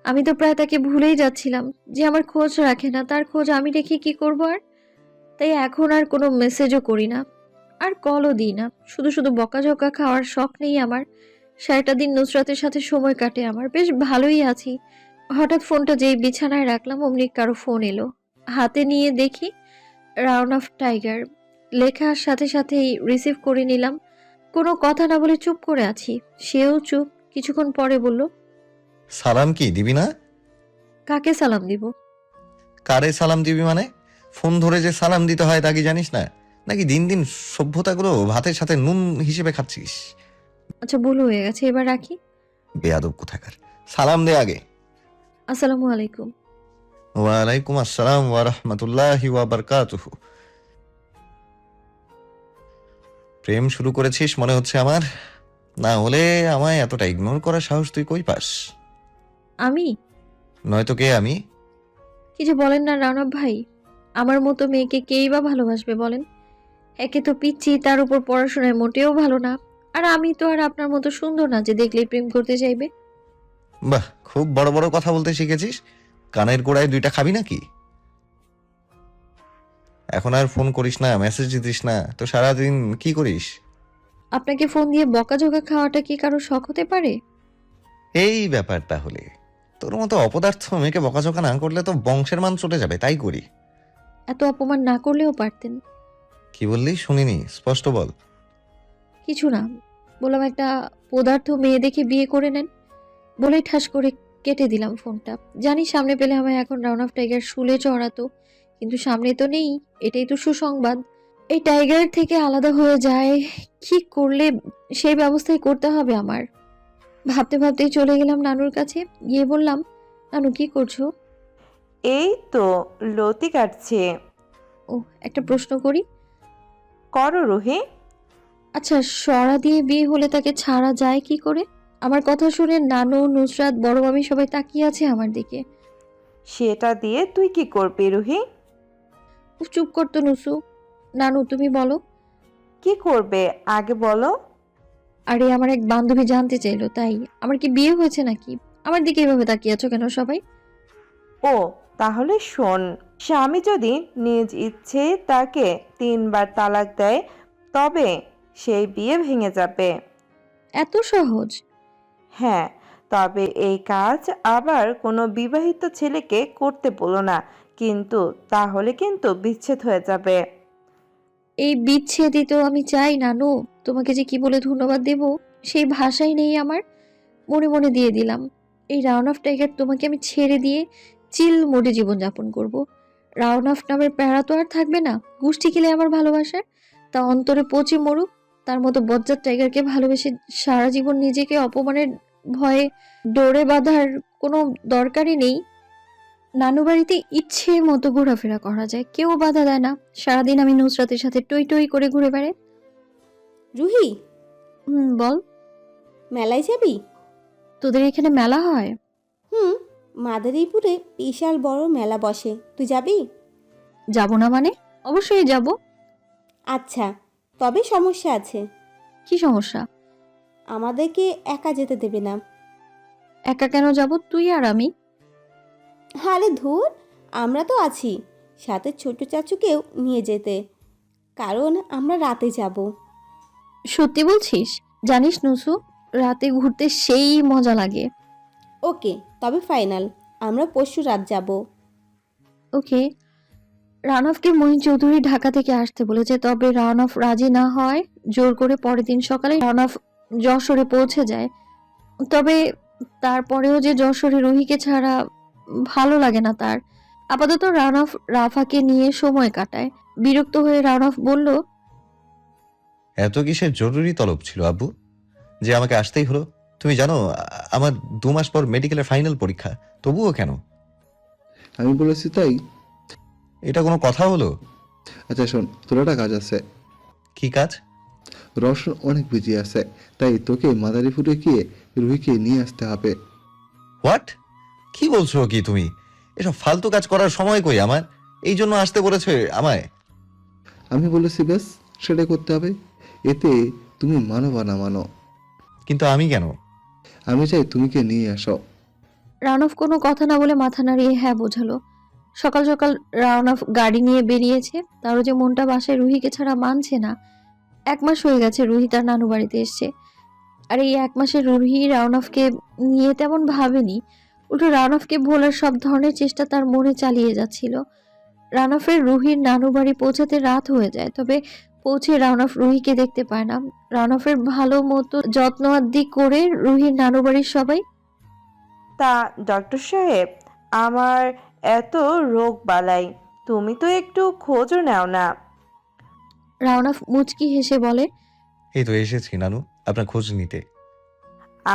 আমি তো প্রায় তাকে ভুলেই যাচ্ছিলাম, যে আমার খোঁজ রাখে না, তার খোঁজ আমি রেখে কি করবো আর। তাই এখন আর কোনো মেসেজও করি না, আর কলও দিই না। শুধু শুধু বকাঝকা খাওয়ার শখ নেই আমার। সারাটা দিন নুসরাতের সাথে সময় কাটে আমার, বেশ ভালোই আছি। হঠাৎ ফোনটা যেই বিছানায় রাখলাম অমনি কারো ফোন এলো। হাতে নিয়ে দেখি রাউন অফ টাইগার লেখার সাথে সাথেই রিসিভ করে নিলাম। কোনো কথা না বলে চুপ করে আছি, সেও চুপ। কিছুক্ষণ পরে বলল, সালাম কি দিবি না? কাকে সালাম দিব? কারে সালাম দিবি মানে? ফোন ধরে যে সালাম দিতে হয় তা কি জানিস না? নাকি দিন দিন সভ্যতাগুলো ভাতের সাথে নুন হিসেবে খাচ্ছিস? আচ্ছা, ভুল হয়ে গেছে, এবার রাখি। বেয়াদব কোথাকার, সালাম দে আগে। আসসালামু আলাইকুম। ওয়ালাইকুম আসসালাম ওয়া রাহমাতুল্লাহি ওয়া বারাকাতুহু। প্রেম শুরু করেছিস মনে হচ্ছে আমার। না হলে আমায় এতটা ইগনোর করার সাহস তুই কই পাস? আমি? নয়তো কে আমি? কিছু বলেন না রানব ভাই। আমার মতো মেয়েকে কেই বা ভালোবাসবে বলেন? একে তো পিচ্ছি, তার উপর পড়াশোনায় মোটেও ভালো না। আর আমি তো আর আপনার মতো সুন্দর না যে দেখলেই প্রেম করতে চাইবে। বাহ, খুব বড় বড় কথা বলতে শিখেছিস। কানের গোড়ায় দুইটা খাবি নাকি? এখন আর ফোন করিস না, মেসেজ দিস না, তো সারাদিন কি করিস? আপনাকে ফোন দিয়ে বকাঝকা খাওয়াটা কি কারো শখ হতে পারে? এই ব্যাপার তাহলে। তোর মতো অপদার্থ মেয়েকে বকাঝকা না করলে তো বংশের মান চলে যাবে, তাই করি। এত অপমান না করলেও পারতেন। কি বললি শুনিনি, স্পষ্ট বল। কিছু না, বললাম একটা পদার্থ মেয়ে দেখে বিয়ে করে নেন। বলেই ঠাস করে কেটে দিলাম ফোনটা। জানি সামনে পেলে আমায় এখন রাউন্ড অফ টাইগার শুলে চড়াতো, কিন্তু সামনে তো নেই। এটাই তো সুসংবাদ। এই টাইগার থেকে আলাদা হয়ে যায় কি করলে, সেই ব্যবস্থাই করতে হবে আমার। ভাবতে ভাবতেই চলে গেলাম নানুর কাছে। গিয়ে বললাম, নানু কি করছো? এই তো লতি কাটছে। ও, একটা প্রশ্ন করি। করো রুহি। আচ্ছা, সরা দিয়ে বিয়ে হলে তাকে ছাড়া যায় কি করে? আমার কথা শুনে নানু, নুসরাত, বড় মামি সবাই তাকিয়ে আছে আমার দিকে। সেটা দিয়ে তুই কি করবি রুহি? উফ, চুপ করতো নুসু। নানু তুমি বলো। কি করবে আগে বলো। আরে আমার এক বান্ধবী জানতে চাইলো, তাই। আমার কি বিয়ে হয়েছে নাকি? আমার দিকে এভাবে তাকিয়ে আছো কেন সবাই? ও, তাহলে শোন, স্বামী যদি নিজ ইচ্ছে তাকে 3বার তালাক দেয়, তবে সেই বিয়ে ভেঙে যাবে। এত সহজ? হ্যাঁ, তবে এই কাজ আবার কোনো বিবাহিত ছেলেকে করতে বলো না, কিন্তু তাহলে কিন্তু বিচ্ছেদ হয়ে যাবে। এই বিচ্ছেদই তো আমি চাই নানু। তোমাকে যে কি বলে ধন্যবাদ দেব সেই ভাষাই নেই আমার। মনে মনে দিয়ে দিলাম, এই রাউন্ড অফ টাইগার তোমাকে আমি ছেড়ে দিয়ে চিল মোডে জীবনযাপন করব। রাউন্ড অফ নামের প্যারা তো আর থাকবে না। গোষ্ঠী খেলে আমার ভালোবাসার, তা অন্তরে পচে মরুক। তার মতো বজ্জাত টাইগারকে ভালোবেসে সারা জীবন নিজেকে অপমানের ভয়ে ডোরে বাঁধার কোনো দরকারই নেই। নানু বাড়িতে ইচ্ছে মতো ঘোরাফেরা করা যায়, কেউ বাধা দেয় না। সারাদিন আমি নুসরাতের সাথে টই টই করে ঘুরে বেড়াই। রুহি, বল। মেলায় যাবি? তোদের এখানে মেলা হয়? হুম, মাদারীপুরে বিশাল বড় মেলা বসে, তুই যাবি? যাব না মানে? অবশ্যই যাব। আচ্ছা, তবে সমস্যা আছে। কি সমস্যা? আমাদেরকে একা যেতে দেবে না। একা কেন যাব, তুই আর আমি? আরে ধুর, আমরা তো আছি, সাথে ছোট চাচুকেও নিয়ে যেতে, কারণ আমরা রাতে যাব। সত্যি বলছিস? জানিস নুসু, রাতে ঘুরতে সেই মজা লাগে। ওকে, তবে ফাইনাল, আমরা পরশু রাত যাব। ওকে। রানফকে মহিন চৌধুরী ঢাকা থেকে আসতে বলেছে, তবে রানফ রাজি না হয় জোর করে পরের দিন সকালে রানফ যশোরে পৌঁছে যায়। তবে তারপরেও যে যশোরে রুহিকে ছাড়া ভালো লাগে না তার। আপাতত রানফ রাফাকে নিয়ে সময় কাটায়। বিরক্ত হয়ে রানফ বলল, এত কিসের জরুরি তলব ছিল আব্বু যে আমাকে আসতেই হলো? তুমি জানো আমার 2 মাস পর মেডিকেলের ফাইনাল পরীক্ষা, তবুও কেন? আমি বলেছি তাই। এটা কোনো কথা হলো? আচ্ছা শোন, তোর একটা কাজ আছে। কি কাজ? রওশন অনেক বিজি আছে, তাই তোকে মাদারীপুরে গিয়ে রুহিকে নিয়ে আসতে হবে। হোয়াট? কি বলছো কি তুমি? এসব ফালতু কাজ করার সময় কই আমার? এই জন্য আসতে বলেছে আমায়? আমি বলেছি ব্যাস, সেটা করতে হবে। এতে তুমি মানো বা না মানো, কিন্তু আমি কেন? আমি চাই তুমিকে নিয়ে আসো। রানফ কোনো কথা না বলে মাথা নাড়িয়ে হ্যাঁ বোঝালো। সকাল সকাল রানফ গাড়ি নিয়ে বেরিয়েছে। তারও যে মনটা বাসায় রুহিকে ছাড়া মানছে না। 1 মাস হয়ে গেছে রুহি তার নানু বাড়িতে এসছে। আর এই 1 মাসে রুহি রানফকে নিয়ে তেমন ভাবেনি। উল্টো রানফকে ভোলার সব ধরনের চেষ্টা তার মনে চালিয়ে যাচ্ছিল। রানফের রুহির নানু বাড়ি পৌঁছাতে রাত হয়ে যায়, তবে পৌঁছে রানফ রুহিকে দেখতে পায় না। রানফের ভালো মতো যত্ন আদি করে রুহির নানু বাড়ির সবাই, তা ডক্টর সাহেব, আমার এত রোগ বালাই, তুমি তো একটু খোঁজও নাও না। রানফ মুচকি হেসে বলে, এই তো এসেছি নানু, আপনার খোঁজ নিতে।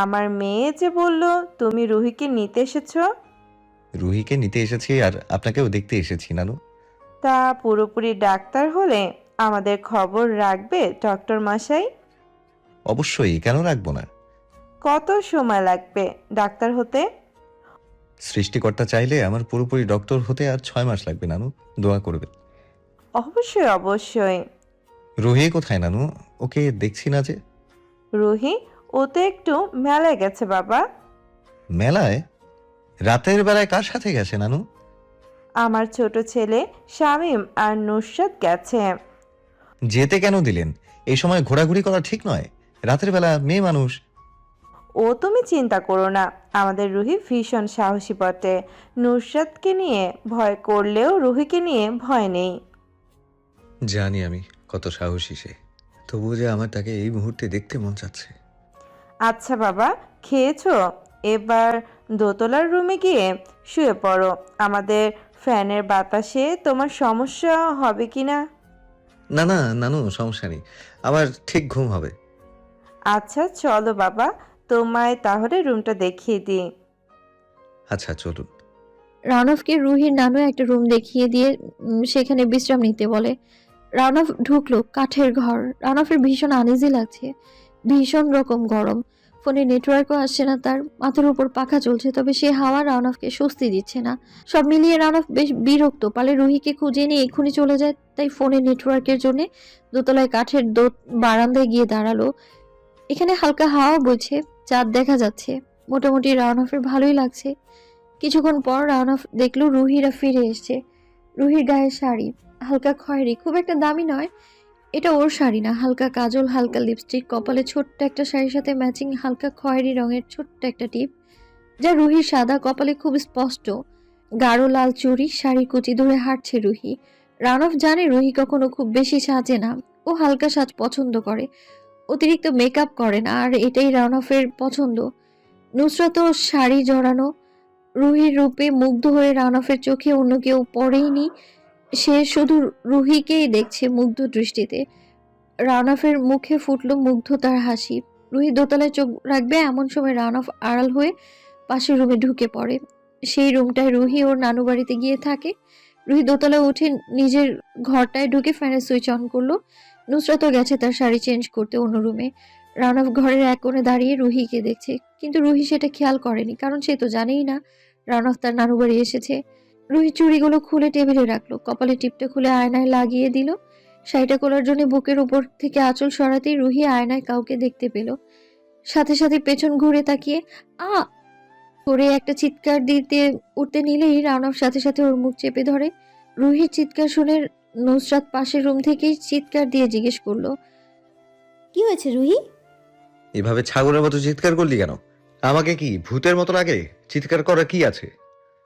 আমার মেয়ে যে বলল তুমি রুহিকে নিতে এসেছো। রুহিকে নিতে এসেছি আর আপনাকেও দেখতে এসেছি নানু। তা পুরোপুরি ডাক্তার হলে আমাদের খবর রাখবে ডক্টর মশাই? অবশ্যই, কেন রাখবো না? কত সময় লাগবে ডাক্তার হতে? সৃষ্টিকর্তা চাইলে আমার পুরোপুরি ডক্টর হতে আর 6 মাস লাগবে নানু, দোয়া করবে। অবশ্যই অবশ্যই। রুহি কোথায় নানু? ওকে দেখছি না যে। রুহি, ও তো একটু মেলায় গেছে বাবা। মেলায়? রাতের বেলায় কার সাথে গেছে নানু? আমার ছোট ছেলে শামীম আর নুসরাত গেছে। যেতে কেন দিলেন? এই সময় ঘোরাঘুরি করা ঠিক নয়, রাতের বেলা মেয়ে মানুষ। ও তুমি চিন্তা করো না, আমাদের রুহি ভীষণ সাহসী বটে। নুসরাতকে নিয়ে ভয় করলেও রুহিকে নিয়ে ভয় নেই। জানি আমি কত সাহসী সে, তবুও যে আমার তাকে এই মুহূর্তে দেখতে মন চাচ্ছে। আচ্ছা বাবা, খেয়েছো? এবার দোতলার রুমে গিয়ে শুয়ে পড়ো। আমাদের ফ্যানের বাতাসে তোমার সমস্যা হবে কি না? না না নানু, সমস্যা নেই, আমার ঠিক ঘুম হবে। আচ্ছা চলো বাবা, তোমায় তাহলে রুমটা দেখিয়ে দিই। আচ্ছা চলুন। রানফকে রুহির নানু একটা রুম দেখিয়ে দিয়ে সেখানে বিশ্রাম নিতে বলে। রানফ ঢুকলো। কাঠের ঘর। রানফের ভীষণ আনইজি লাগছে, ভীষণ রকম গরম। ফোনে নেটওয়ার্কও আসছে না তার। মাথার উপর পাখা চলছে, তবে সে হাওয়া রানফকে স্বস্তি দিচ্ছে না। সব মিলিয়ে রানফ বেশ বিরক্ত। পালে রুহিকে খুঁজে নিয়ে এক্ষুনি চলে যায়, তাই ফোনে নেটওয়ার্কের জন্য দোতলায় কাঠের বারান্দায় গিয়ে দাঁড়ালো। এখানে হালকা হাওয়া বইছে, চাঁদ দেখা যাচ্ছে। মোটামুটি রানফের ভালোই লাগছে। কিছুক্ষণ পর রানফ দেখলো রুহিরা ফিরে এসছে। রুহির গায়ে শাড়ি, হালকা খয়েরি, খুব একটা দামি নয়। এটা ওর শাড়ি না। হালকা কাজল, হালকা লিপস্টিক, কপালে ছোট্ট একটা শাড়ির সাথে ম্যাচিং হালকা খয়েরি রঙের ছোট্ট একটা টিপ, যা রুহির সাদা কপালে খুব স্পষ্ট। গাঢ় লাল চুড়ি, শাড়ি কুচি ধরে হাঁটছে রুহি। রানফ জানে রুহি কখনো খুব বেশি সাজে না, ও হালকা সাজ পছন্দ করে, অতিরিক্ত মেকআপ করে না, আর এটাই রানফের পছন্দ। নুসরাতও শাড়ি জড়ানো। রুহির রূপে মুগ্ধ হয়ে রানফের চোখে অন্য কেউ পড়েইনি। সে শুধু রুহিকেই দেখছে মুগ্ধ দৃষ্টিতে। রানফের মুখে ফুটলো মুগ্ধতার হাসি। রুহি দোতলায় চোখ রাখবে এমন সময় রানফ আড়াল হয়ে পাশের রুমে ঢুকে পড়ে। সেই রুমটায় রুহি ওর নানু বাড়িতে গিয়ে থাকে। রুহি দোতলায় উঠে নিজের ঘরটায় ঢুকে ফ্যানের সুইচ অন করলো। নুসরাতও গেছে তার শাড়ি চেঞ্জ করতে অন্য রুমে। রানব ঘরের এক কোণে দাঁড়িয়ে রুহিকে দেখছে, কিন্তু রুহি সেটা খেয়াল করেনি, কারণ সে তো জানেই না রানব তার নানু বাড়ি এসেছে। রুহি চুড়িগুলো খুলে টেবিলে রাখলো, কপালে টিপটা খুলে আয়নায় লাগিয়ে দিল। শাড়িটা খোলার জন্য বুকের উপর থেকে আঁচল সরাতেই রুহি আয়নায় কাউকে দেখতে পেল। সাথে সাথে পেছন ঘুরে তাকিয়ে আ করে একটা চিৎকার দিতে উঠতে নিলেই রানব সাথে সাথে ওর মুখ চেপে ধরে। রুহির চিৎকার শুনে নুসরাত পাশের রুম থেকেই চিৎকার দিয়ে জিজ্ঞেস করলো, কি হয়েছে রুহি? এভাবে ছাগলের মতো চিৎকার করলি কেন? আমাকে কি ভূতের মতো লাগে? চিৎকার করা কি আছে?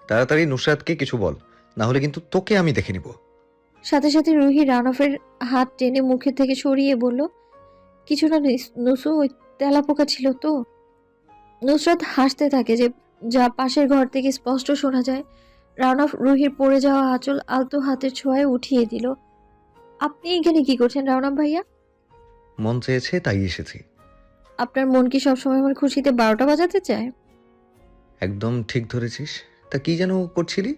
তাড়াতাড়ি নুসরাতকে কিছু বল, না হলে কিন্তু তোকে আমি দেখে নিব। সাথে সাথে রুহি রানফের হাত টেনে মুখের থেকে সরিয়ে বলল, কিছু না নুসু, ওই তেলাপোকা ছিল তো। নুসরাত হাসতে থাকে, যা পাশের ঘর থেকে স্পষ্ট শোনা যায়। রানফ রুহির পড়ে যাওয়া আঁচল আলতো হাতের ছোঁয়ায় উঠিয়ে দিল। আপনি এখানে কি করছেন রানফ ভাইয়া? মন চেয়েছে তাই এসেছি। আপনার মন কি সবসময় আমার খুশিতে 12টা বাজাতে চায়? একদম ঠিক ধরেছিস। তা কি যেন করছিলি?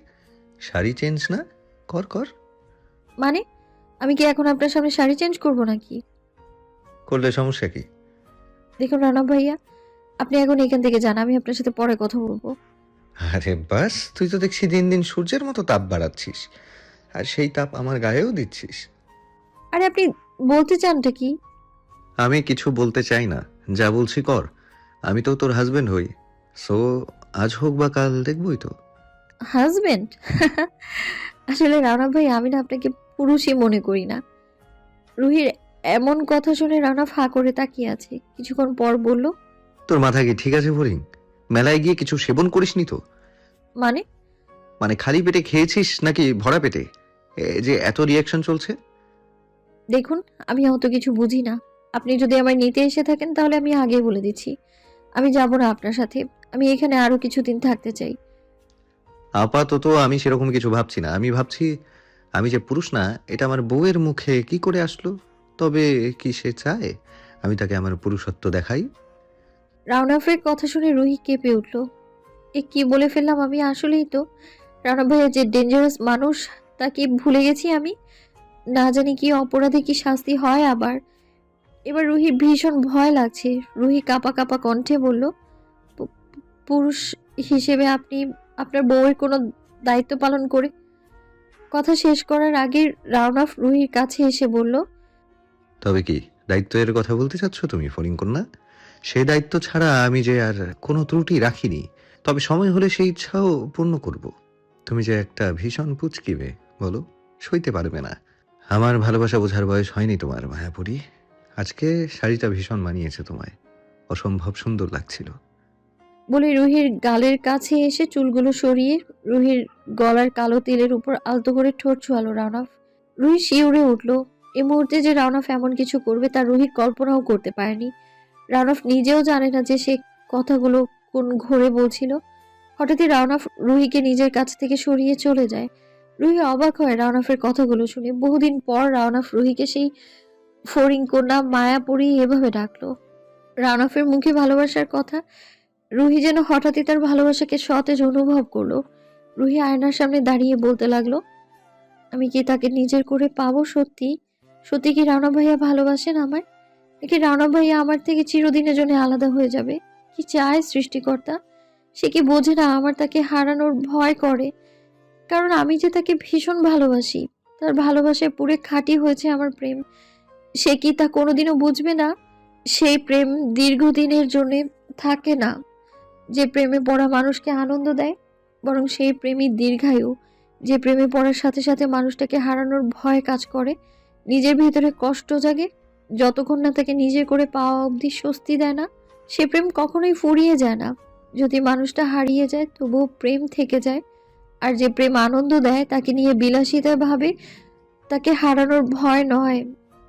শাড়ি চেঞ্জ না? কর কর। মানে আমি কি এখন আপনার সামনে শাড়ি চেঞ্জ করব নাকি? করলে সমস্যা কি? দেখুন রানফ ভাইয়া, আপনি এখন এখান থেকে যান, আমি আপনার সাথে পরে কথা বলবো। আরে বাস, তুই তো দেখছি দিন দিন সূর্যের মতো তাপ বাড়াচ্ছিস, আর সেই তাপ আমার গায়েও দিচ্ছিস। আরে আপনি বলতে চানটা কি? আমি কিছু বলতে চাই না, যা বলছি কর। আমি তো তোর হাজবেন্ড হই, সো আজ হোক বা কাল দেখবই তো। হাজবেন্ড? আসলে রানা ভাই, আমি না আপনাকে পুরুষই মনে করি না। রুহির এমন কথা শুনে রানা ফা করে তাকিয়ে আছে, কিছুক্ষণ পর বলল, তোর মাথা কি ঠিক আছে ফরিং? মেলায় গিয়ে কিছু সেবন করিসনি তো? মানে? মানে খালি পেটে খেয়েছিস নাকি ভরা পেটে? যে এত রিয়াকশন চলছে। দেখুন, আমি অত কিছু বুঝি না। আপনি যদি আমায় নিতে এসে থাকেন তাহলে আমি আগে বলে দিচ্ছি, আমি যাব না আপনার সাথে। আমি এখানে আরো কিছুদিন থাকতে চাই। আপাতত আমি সেরকম কিছু ভাবছি না। আমি ভাবছি আমি যে পুরুষ না, এটা আমার বউয়ের মুখে কি করে আসলো। তবে কি সে চায় আমি তাকে আমার পুরুষত্ব দেখাই? রাউনাফের কথা শুনে রুহি কেঁপে উঠল। এ কি বলে ফেললাম আমি! আসলেই তো রানা ভাইয়া যে ডেঞ্জারাস মানুষ তা কি ভুলে গেছি আমি। না জানি কি অপরাধে কি শাস্তি হয় আবার। এবার রুহির ভীষণ ভয় লাগছে। রুহি কাঁপা কাঁপা কণ্ঠে বলল, পুরুষ হিসেবে আপনি আপনার বউয়ের কোনো দায়িত্ব পালন করে? কথা শেষ করার আগে রাউনাফ রুহির কাছে এসে বলল, তবে কি দায়িত্বের কথা বলতে চাচ্ছ তুমি ফরিং কন্যা? সেই দায়িত্ব ছাড়া আমি যে আর কোনো ত্রুটি রাখিনি। তবে সময় হলে সেই ইচ্ছাও পূর্ণ করব। তুমি যে একটা ভীষণ পুচকিবে বলো, সইতে পারবে না। আমার ভালোবাসা বোঝার বয়স হয়নি তোমার মায়াপুরী। আজকে শাড়িটা ভীষণ মানিয়েছে তোমায়, অসম্ভব সুন্দর লাগছিল। বলে রুহির গালের কাছে এসে চুলগুলো সরিয়ে রুহির গলার কালো তেলের উপর আলতো করে ঠোঁট ছোঁয়ালো রাউনাফ। রুহি শিউরে উঠল। এই মুহূর্তে যে রাউনাফ এমন কিছু করবে তা রুহি কল্পনাও করতে পারেনি। রাউনাফ নিজেও জানে না যে সে কথাগুলো কোন ঘোরে বলছিল। হঠাৎই রাউনাফ রুহিকে নিজের কাছ থেকে সরিয়ে চলে যায়। রুহি অবাক হয় রাউনাফের কথাগুলো শুনে। বহুদিন পর রাউনাফ রুহিকে সেই ফড়িং কন্যা মায়াপুরী এভাবে ডাকলো। রাউনাফের মুখে ভালোবাসার কথা, রুহি যেন হঠাৎই তার ভালোবাসাকে সতেজ অনুভব করলো। রুহি আয়নার সামনে দাঁড়িয়ে বলতে লাগলো, আমি কি তাকে নিজের করে পাবো? সত্যি সত্যি কি রানা ভাইয়া ভালোবাসেন আমায়? নাকি রানা ভাইয়া আমার থেকে চিরদিনের জন্য আলাদা হয়ে যাবে? কি চায় সৃষ্টিকর্তা? সে কি বোঝে না আমার তাকে হারানোর ভয় করে? কারণ আমি যে তাকে ভীষণ ভালোবাসি। তার ভালোবাসায় পুরে খাঁটি হয়েছে আমার প্রেম। সে কি তা কোনোদিনও বুঝবে না? সেই প্রেম দীর্ঘদিনের জন্য থাকে না। যে প্রেমে পড়া মানুষকে আনন্দ দেয়, বরং সেই প্রেমই দীর্ঘায়ু। যে প্রেমে পড়ার সাথে সাথে মানুষটাকে হারানোর ভয় কাজ করে, নিজের ভিতরে কষ্ট জাগে, যতক্ষণ না তাকে নিজের করে পাওয়া অবধি স্বস্তি দেয় না, সে প্রেম কখনোই ফুরিয়ে যায় না। যদি মানুষটা হারিয়ে যায় তবুও প্রেম থেকে যায়। আর যে প্রেম আনন্দ দেয়, তাকে নিয়ে বিলাসিতা ভাবে, তাকে হারানোর ভয় নয়।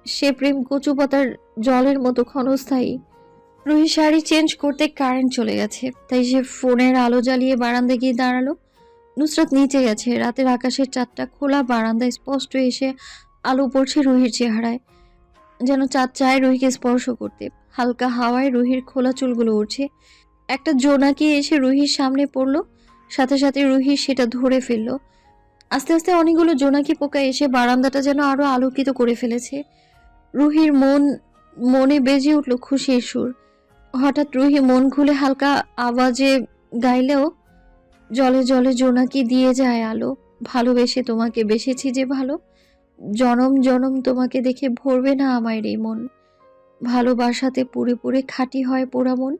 সে প্রেম কচু পাতার জলের মতো ক্ষণস্থায়ী। রুহি শাড়ি চেঞ্জ করতে কারেন্ট চলে গেছে, তাই সে ফোনের আলো জ্বালিয়ে বারান্দায় গিয়ে দাঁড়ালো। নুসরাত নিচে গেছে। রাতের আকাশের চাঁদটা খোলা বারান্দায় স্পষ্ট এসে আলো পড়ছে রুহির চেহারায়, যেন চাঁদ চায় রুহিকে স্পর্শ করতে। হালকা হাওয়ায় রুহির খোলা চুলগুলো উঠছে। একটা জোনাকি এসে রুহির সামনে পড়লো, সাথে সাথে রুহি সেটা ধরে ফেললো। আস্তে আস্তে অনেকগুলো জোনাকি পোকা এসে বারান্দাটা যেন আরো আলোকিত করে ফেলেছে। রুহির মন মনে বেজে উঠল খুশির সুর। হঠাৎ রুহি মন খুলে হালকা আওয়াজে গাইলেও, জলে জলে জোনাকি দিয়ে যায় আলো, ভালোবেসে তোমাকে বেসেছি যে ভালো, জনম জনম তোমাকে দেখে ভরবে না আমায় রে মন, ভালোবাসাতে পুরে পুরে খাঁটি হয় পোড়া মন।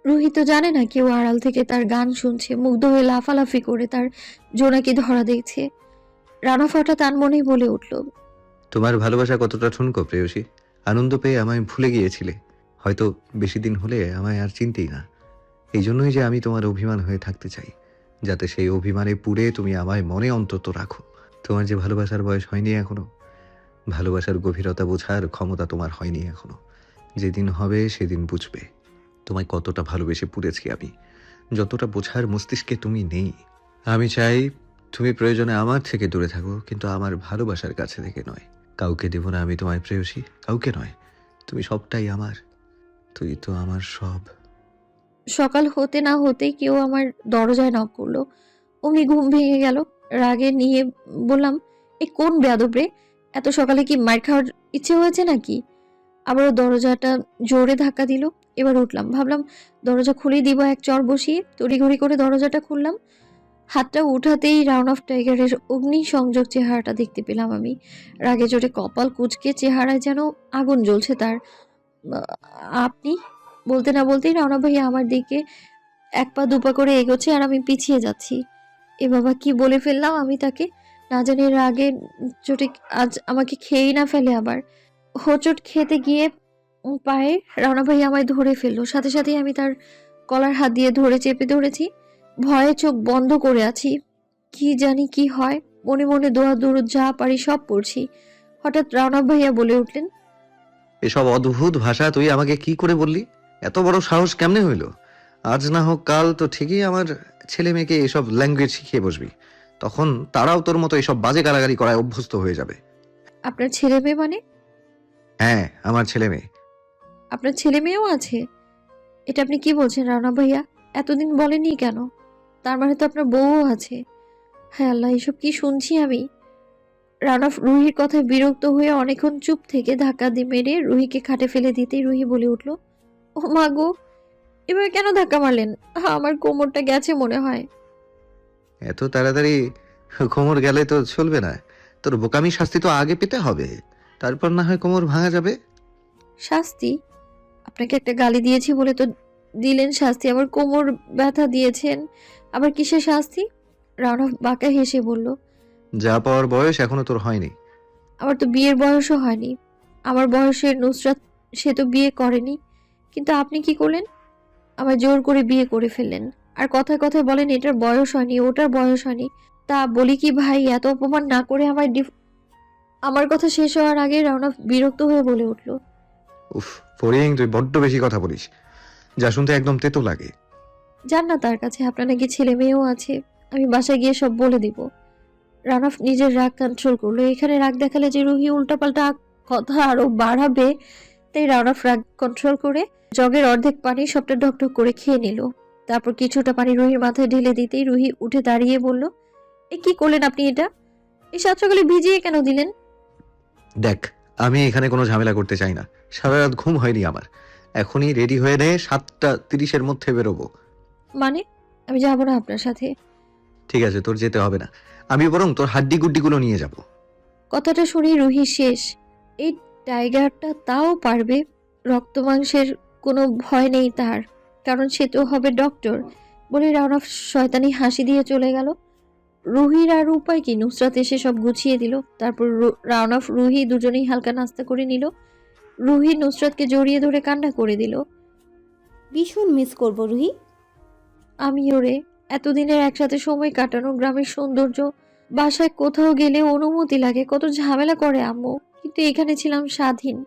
রুহি তো জানে না কেউ আড়াল থেকে তার গান শুনছে, মুগ্ধ হয়ে লাফালাফি করে তার জোনাকি ধরা দেখছে। রানা হঠাৎ আনমনেই বলে উঠল, তোমার ভালোবাসা কতটা ঠুনকো প্রেয়সী, আনন্দ পেয়ে আমায় ভুলে গিয়েছিলে, হয়তো বেশি দিন হলে আমায় আর চিনতেই না। এই জন্যই যে আমি তোমার অভিমান হয়ে থাকতে চাই, যাতে সেই অভিমানে পুড়ে তুমি আমায় মনে অন্তত রাখো। তোমার যে ভালোবাসার বয়স হয়নি এখনো, ভালোবাসার গভীরতা বোঝার ক্ষমতা তোমার হয়নি এখনো। যেদিন হবে সেদিন বুঝবে তোমায় কতটা ভালোবেসে পুড়েছি আমি, যতটা বোঝার মস্তিষ্কে তুমি নেই। আমি চাই তুমি প্রয়োজনে আমার থেকে দূরে থাকো, কিন্তু আমার ভালোবাসার কাছে থেকে নয়। কাউকে দেব না আমি তোমায় প্রেয়সী, কাউকে নয়। তুমি সবটাই আমার, তুই তো আমার সব। সকাল হতে না হতেই কেউ আমার দরজায় নক করলো। অমনি ঘুম ভেঙে গেল। রাগে নিয়ে বললাম, এ কোন বেয়াদব রে, এত সকালে কি মার খাওয়ার ইচ্ছে হয়েছে নাকি? আবারও দরজাটা জোরে ধাক্কা দিল। এবার উঠলাম, ভাবলাম দরজা খুলেই দিব এক চড় বসিয়ে। তড়িঘড়ি করে দরজাটা খুললাম। হাতটা উঠাতেই রাউন্ড অফ টাইগারের অগ্নি সংযোগ চেহারাটা দেখতে পেলাম আমি। রাগে চোটে কপাল কুঁচকে, চেহারায় যেন আগুন জ্বলছে তার। আপনি বলতে না বলতেই রানা ভাই আমার দিকে এক পা দুপা করে এগোচ্ছে, আর আমি পিছিয়ে যাচ্ছি। এ বাবা, কি বলে ফেললাম আমি তাকে! না জানি রাগে চোটে আজ আমাকে খেয়েই না ফেলে আবার। হোঁচট খেতে গিয়ে পায়ে রানা ভাই আমায় ধরে ফেললো। সাথে সাথেই আমি তার কলার হাত দিয়ে ধরে চেপে ধরেছি। ভয়ে চোখ বন্ধ করে আছি। কি জানি কি হয়, মনে মনে দোয়া দুরুদ যা পারি সব পড়ছি। হঠাৎ রানা ভাইয়া বলে উঠলেন, এসব অদ্ভুত ভাষা তুই আমাকে কি করে বললি? এত বড় সাহস কেমনে হইল? আজ না হোক কাল তো ঠিকই আমার ছেলে মেয়েকে এসব ল্যাঙ্গুয়েজ শিখিয়ে বসবি, তখন তারাও তোর মতো এসব বাজে গালাগালি করায় অভ্যস্ত হয়ে যাবে। আপনার ছেলে মেয়ে মানে? হ্যাঁ, আমার ছেলে মেয়ে। আপনার ছেলে মেয়েও আছে? এটা আপনি কি বলছেন রানা ভাইয়া? এতদিন বলেননি কেন? তার মানে তো আপনার বউও আছে। হ্যাঁ আল্লাহ, এসব কি শুনছি আমি! রানা রুহির কথায় বিরক্ত হয়ে অনেকক্ষণ চুপ থেকে ধাক্কা দিয়ে মেরে রুহিকে খাটে ফেলে দিতেই রুহি বলে উঠল, ও মা গো, এবার কেন ধাক্কা মারলেন? আমার কোমরটা গেছে মনে হয়। এত তাড়াতাড়ি কোমর গেলে তো চলবে না, তোর বোকামি শাস্তি তো আগে পেতে হবে, তারপর না হয় কোমর ভাঙা যাবে। শাস্তি? আপনাকে একটা গালি দিয়েছি বলে তো দিলেন শাস্তি, আবার কোমর ব্যথা দিয়েছেন, আবার কিসের শাস্তি? রানা বাঁকা হেসে বলল, যা পাওয়ার বয়স এখনো তোর হয়নি। আমার তো বিয়ের বয়সও হয়নি। আমার বয়সের নুসরাত, সে তো বিয়ে করেনি। কিন্তু আপনি কি করলেন? আমায় জোর করে বিয়ে করে ফেললেন। আর কথায় কথায় বলেন এটার বয়স হয়নি, ওটার বয়স হয়নি। তা বলি কি ভাই, এত অপমান না করে আমায় আমার কথা শেষ হওয়ার আগে রানা বিরক্ত হয়ে বলে উঠল, উফ ফরিং, তুই বড্ড বেশি কথা বলিস, যা শুনতে একদম তেতো লাগে। যান না তার কাছে, আপনার নাকি ছেলে মেয়েও আছে। আমি বাসায় গিয়ে সব বলে দিব। রানা নিজের রাগ কন্ট্রোল করলো। এখানে রাগ দেখালে যে রুহি উল্টাপাল্টা কথা আরো বাড়াবে, তাই রানা রাগ কন্ট্রোল করে জগের অর্ধেক পানি সবটা ঢকঢক করে খেয়ে নিল। তারপর কিছুটা পানি রুহির মাথায় ঢেলে দিতেই রুহি উঠে দাঁড়িয়ে বলল, এ কি করলেন আপনি এটা? এই সাত সকালে ভিজিয়ে কেন দিলেন? দেখ, আমি এখানে কোনো ঝামেলা করতে চাই না, সারা রাত ঘুম হয়নি আমার। এখনই রেডি হয়ে নে, 7:30-এর মধ্যে বেরোবো। মানে? আমি যাবো না আপনার সাথে। ঠিক আছে, তোর যেতে হবে না, আমি বরং তোর হাড্ডি গুড্ডিগুলো নিয়ে যাব। কথাটা শুনেই রুহি শেষ। এই টাইগারটা তাও পারবে, রক্ত মাংসের কোনো ভয় নেই তার, কারণ সে তো হবে ডক্টর। বলে রাউনাফ শয়তানি হাসি দিয়ে চলে গেল। রুহির আর উপায় কি, নুসরাত এসে সব গুছিয়ে দিল। তারপর রাউনাফ রুহি দুজনেই হালকা নাস্তা করে নিল। রুহি নুসরাতকে জড়িয়ে ধরে কান্না করে দিল। ভীষণ মিস করব রুহি। আমিও রে, এতদিনের একসাথে সময় কাটানো, গ্রামের সৌন্দর্য, বাসায় কোথাও গেলে অনুমতি লাগে, কত ঝামেলা করে আম্মু, কিন্তু এখানে ছিলাম স্বাধীন।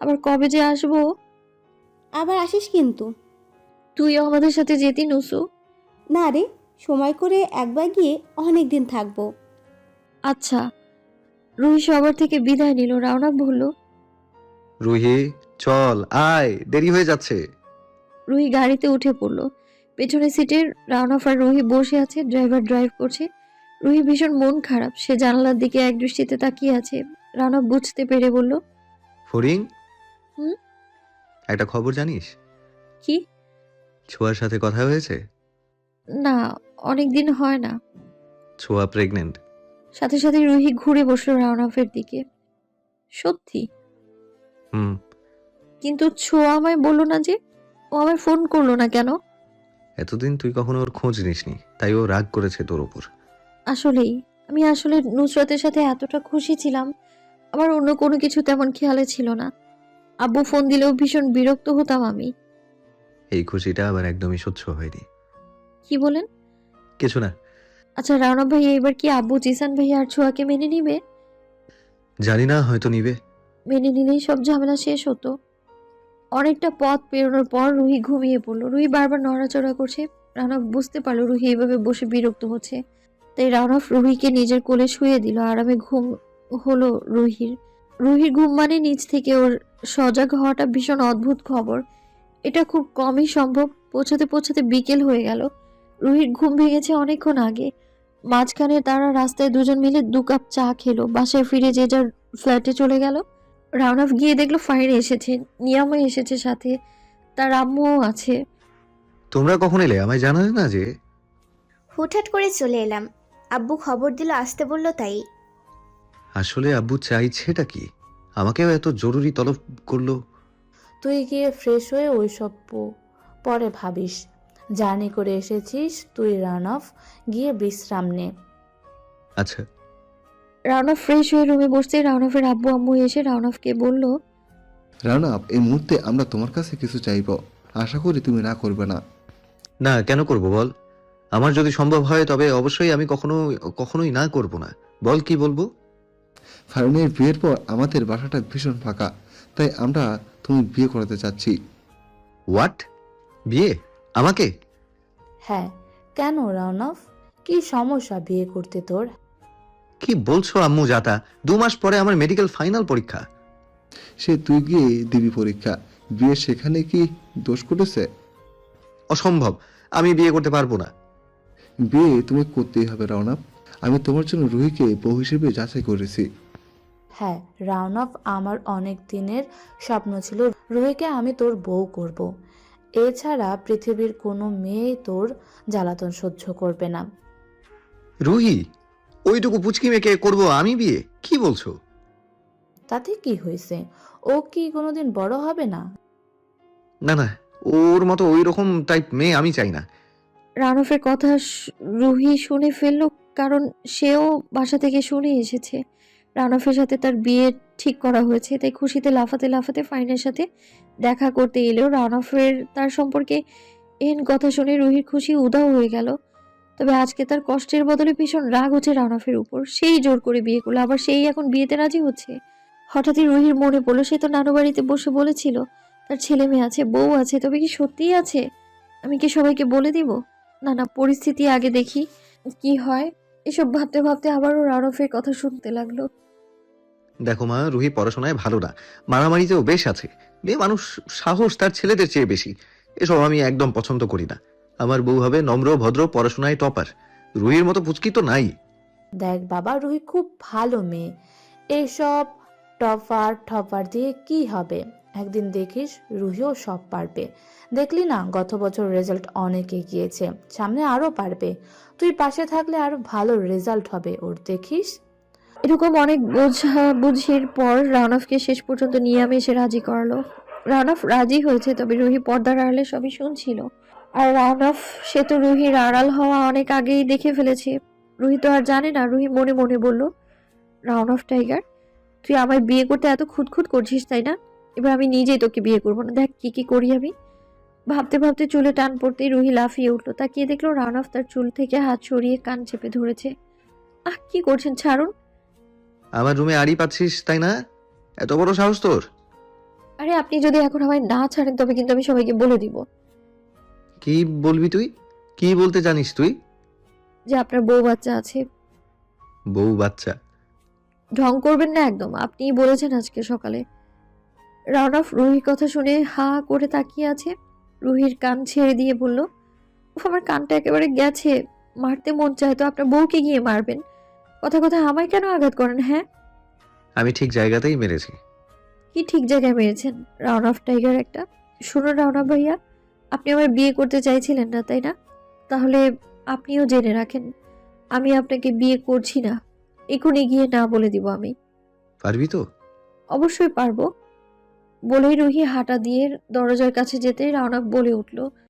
আবার কবে যে আসবো। আবার আসিস কিন্তু। তুইও আমাদের সাথে যেতি নুসু। না রে, সময় করে একবার গিয়ে অনেক দিন থাকবো। আচ্ছা। রুহি সবার থেকে বিদায় নিল। রাওনা বলল, রুহি চল, আয়, দেরি হয়ে যাচ্ছে। রুহি গাড়িতে উঠে পড়ল। পেছনের সিটে রাওনাফ আর রুহি বসে আছে, ড্রাইভার ড্রাইভ করছে। রুহি ভীষণ মন খারাপ, সে জানালার দিকে এক দৃষ্টিতে তাকিয়ে আছে। রাওনাফ বুঝতে পেরে বলল, ফরিং, হুম? একটা খবর জানিস? কি? ছোঁয়ার সাথে কথা হয়েছে। না, অনেকদিন হয় না। ছোঁয়া প্রেগনেন্ট। সাথে সাথে রুহি ঘুরে বসলো রাউনাফের দিকে। সত্যি? হুম। কিন্তু ছোঁয়া আমায় বললো না যে? ও আমায় ফোন করলো না কেন? এতদিন তুই কখনো ওর খোঁজ নিসনি, তাই ও রাগ করেছে তোর ওপর। আসলেই আমি আসলে নুসরাতের সাথে এতটা খুশি ছিলাম, আমার অন্য কোনো কিছু তেমন খেয়ালে ছিল না। আব্বু ফোন দিলেও ভীষণ বিরক্ত হতাম আমি। এই খুশিটা আবার একদমই সহ্য হয়নি। কি বলেন? কিছু না। আচ্ছা রাওনা ভাইয়া এবার কি আব্বু জিসান ভাইয়া আর ছোঁয়াকে মেনে নিবে? জানি না, হয়তো নিবে। মেনে নিলেই সব ঝামেলা শেষ হতো। অনেকটা পথ পেরোনোর পর রুহি ঘুমিয়ে পড়লো। রুহি বারবার নড়াচড়া করছে। রানব বুঝতে পারলো রুহি এইভাবে বসে বিরক্ত হচ্ছে, তাই রানব রুহিকে নিজের কোলে শুয়ে দিল। আরামে ঘুম হলো রুহির। রুহির ঘুম মানে নিজ থেকে ওর সজাগ হওয়াটা ভীষণ অদ্ভুত খবর। এটা খুব কমই সম্ভব। পৌঁছাতে পৌঁছাতে বিকেল হয়ে গেল। রুহির ঘুম ভেঙেছে অনেকক্ষণ আগে। মাঝখানে তারা রাস্তায় দুজন মিলে 2 কাপ চা খেলো। বাসায় ফিরে যে যার ফ্ল্যাটে চলে গেল। রাউনাফ গিয়ে দেখলো ফাহির এসেছে, নিয়ামও এসেছে সাথে, তার আম্মুও আছে। তোমরা কখন এলে? আমায় জানালে না যে? হুটহাট করে চলে এলাম, আব্বু খবর দিল আসতে বলল তাই। আসলে আব্বু চাইছেটা কি? আমাকেও এত জরুরি তলব করলো। তুই গিয়ে ফ্রেশ হয়ে ওইসব পরে ভাবিস। জার্নি করে এসেছিস তুই, রান অফ, গিয়ে বিশ্রাম নে। আচ্ছা। রাউনাফ ফ্রেশ হয়ে রুমে বসতে রাউনাফের আব্বু আম্মু এসে রাউনাফকে বলল, রানা, এই মুহূর্তে আমরা তোমার কাছে কিছু চাইব, আশা করি তুমি না করবে না। না, কেন করব বল? আমার যদি সম্ভব হয় তবে অবশ্যই আমি কখনোই না করব না। বল কি বলবো? ফারুনের বিয়ের পর আমাদের বাসাটা ভীষণ ফাঁকা, তাই আমরা তুমি বিয়ে করাতে চাচ্ছি। হোয়াট? বিয়ে? আমাকে? হ্যাঁ, কেন রান অফ, কি সমস্যা বিয়ে করতে তোর? কি বলছো আম্মু জাতা? 2 মাস পরে আমার মেডিকেল ফাইনাল পরীক্ষা। সে তুই গিয়ে দিবি পরীক্ষা, বিয়ে সেখানে কি দোষ করেছে? অসম্ভব, আমি বিয়ে করতে পারবো না। বিয়ে তুমি করতেই হবে রাওনা। আমি তোমার জন্য রুহিকে বউ হিসেবে যাচাই করেছি। হ্যাঁ রান অফ, আমার অনেক দিনের স্বপ্ন ছিল রুহিকে আমি তোর বউ করব। এছাড়া পৃথিবীর কোনো মেয়ে তোর জ্বালাতন সহ্য করবে না। রুহি? ওইটুকু পুচকি মেয়েকে করবো আমি বিয়ে? কি বলছো? তাতে কি হয়েছে? ও কি কোনোদিন বড় হবে না? না না, ওর মতো ওই রকম টাইপ মেয়ে আমি চাই না। রাউনাফের কথা রুহি শুনে ফেললো, কারণ সেও বাসা থেকে শুনে এসেছে রাউনাফের সাথে তার বিয়ে ঠিক করা হয়েছে। তাই খুশিতে লাফাতে লাফাতে ফাইনের সাথে দেখা করতে এলেও রাউনাফের তার সম্পর্কে এহেন কথা শুনে রুহির খুশি উধাও হয়ে গেল। তবে আজকে তার কষ্টের বদলে ভীষণ রাগ হচ্ছে রাউনাফের উপর। সেই জোর করে বিয়ে করলো, আবার সেই এখন বিয়েতে রাজি হচ্ছে। হঠাৎই রুহির মনে পড়লো সে তো নানু বাড়িতে বসে বলেছিল তার ছেলে মেয়ে আছে, বউ আছে। তবে কি সত্যিই আছে? আমি কি সবাইকে বলে দিব? না না, পরিস্থিতি আগে দেখি কি হয়। এসব ভাবতে ভাবতে আবারও রাউনাফের কথা শুনতে লাগলো। দেখো মা, রুহি পড়াশোনায় ভালো না, মারামারিতেও বেশ আছে। মেয়ে মানুষ, সাহস তার ছেলেদের চেয়ে বেশি। এসব আমি একদম পছন্দ করি না। আমার বউ হবে নম্র, ভদ্র, পড়াশোনায় টপার। রুহির মতো পুচকি তো নাই। দেখ বাবা, রুহি খুব ভালো মেয়ে। এসব টপার দিয়ে কি হবে? একদিন দেখিস রুহিও সব পারবে। দেখলি না গত বছর রেজাল্ট অনেক এগিয়েছে, সামনে আরো পারবে। তুই পাশে থাকলে আরো ভালো রেজাল্ট হবে ওর, দেখিস। এরকম অনেক বোঝাবুঝির পর রাউনাফকে শেষ পর্যন্ত নিয়ামে এসে রাজি করালো। রাউনাফ রাজি হয়েছে, তবে রুহি পর্দার আড়ালে সবই শুনছিল। আর রাউনাফ, সে তো রুহির আড়াল হওয়া অনেক আগেই দেখে ফেলেছে। রুহি তো আর জানে না। রুহি মনে মনে বলল, রাউনাফ টাইগার, তুই আমায় বিয়ে করতে এত খুঁতখুত করছিস তাই না? এবার আমি নিজেই তোকে বিয়ে করবো না। দেখ কি কি করি আমি। ভাবতে ভাবতে চুলে টান পড়তেই রুহি লাফিয়ে উঠলো। তাকিয়ে দেখলো রাউনাফ তার চুল থেকে হাত সরিয়ে কান চেপে ধরেছে। আহ, কি করছেন? ছাড়ুন। আমার রুমে আড়ি পাচ্ছিস তাই না? এত বড় সাহস তোর? আরে আপনি যদি এখন আমায় না ছাড়েন তবে কিন্তু আমি সবাইকে বলে দিব কি বলবি তুই? কি বলতে জানিস তুই? যে আপনার বউ বাচ্চা আছে। বউ বাচ্চা? ঢং করবেন না একদম। আপনিই বলেছেন আজকে সকালে। রাউনাফ রুহির কথা শুনে হা করে তাকিয়ে আছে। রুহির কান ছেড়ে দিয়ে বলল, উফ, আমার কানটা একেবারে গেছে। মারতে মন চায় তো আপনার বউকে গিয়ে মারবেন। কথা কথা আমায় কেন আঘাত করেন? হ্যাঁ, আমি ঠিক জায়গাতেই মেরেছি। কি ঠিক জায়গায় মেরেছেন, রাউন্ড অফ টাইগার একটা। শুনুন রাউনা ভাইয়া, আপনি আমার বিয়ে করতে চাইছিলেন না তাই না? তাহলে আপনিও জেনে রাখেন আমি আপনাকে বিয়ে করছি না। এখনই গিয়ে না বলে দিব আমি। পারবি তো? অবশ্যই পারবো। বলেই রুহি হাঁটা দিয়ে দরজার কাছে যেতেই রাউনা বলে উঠল,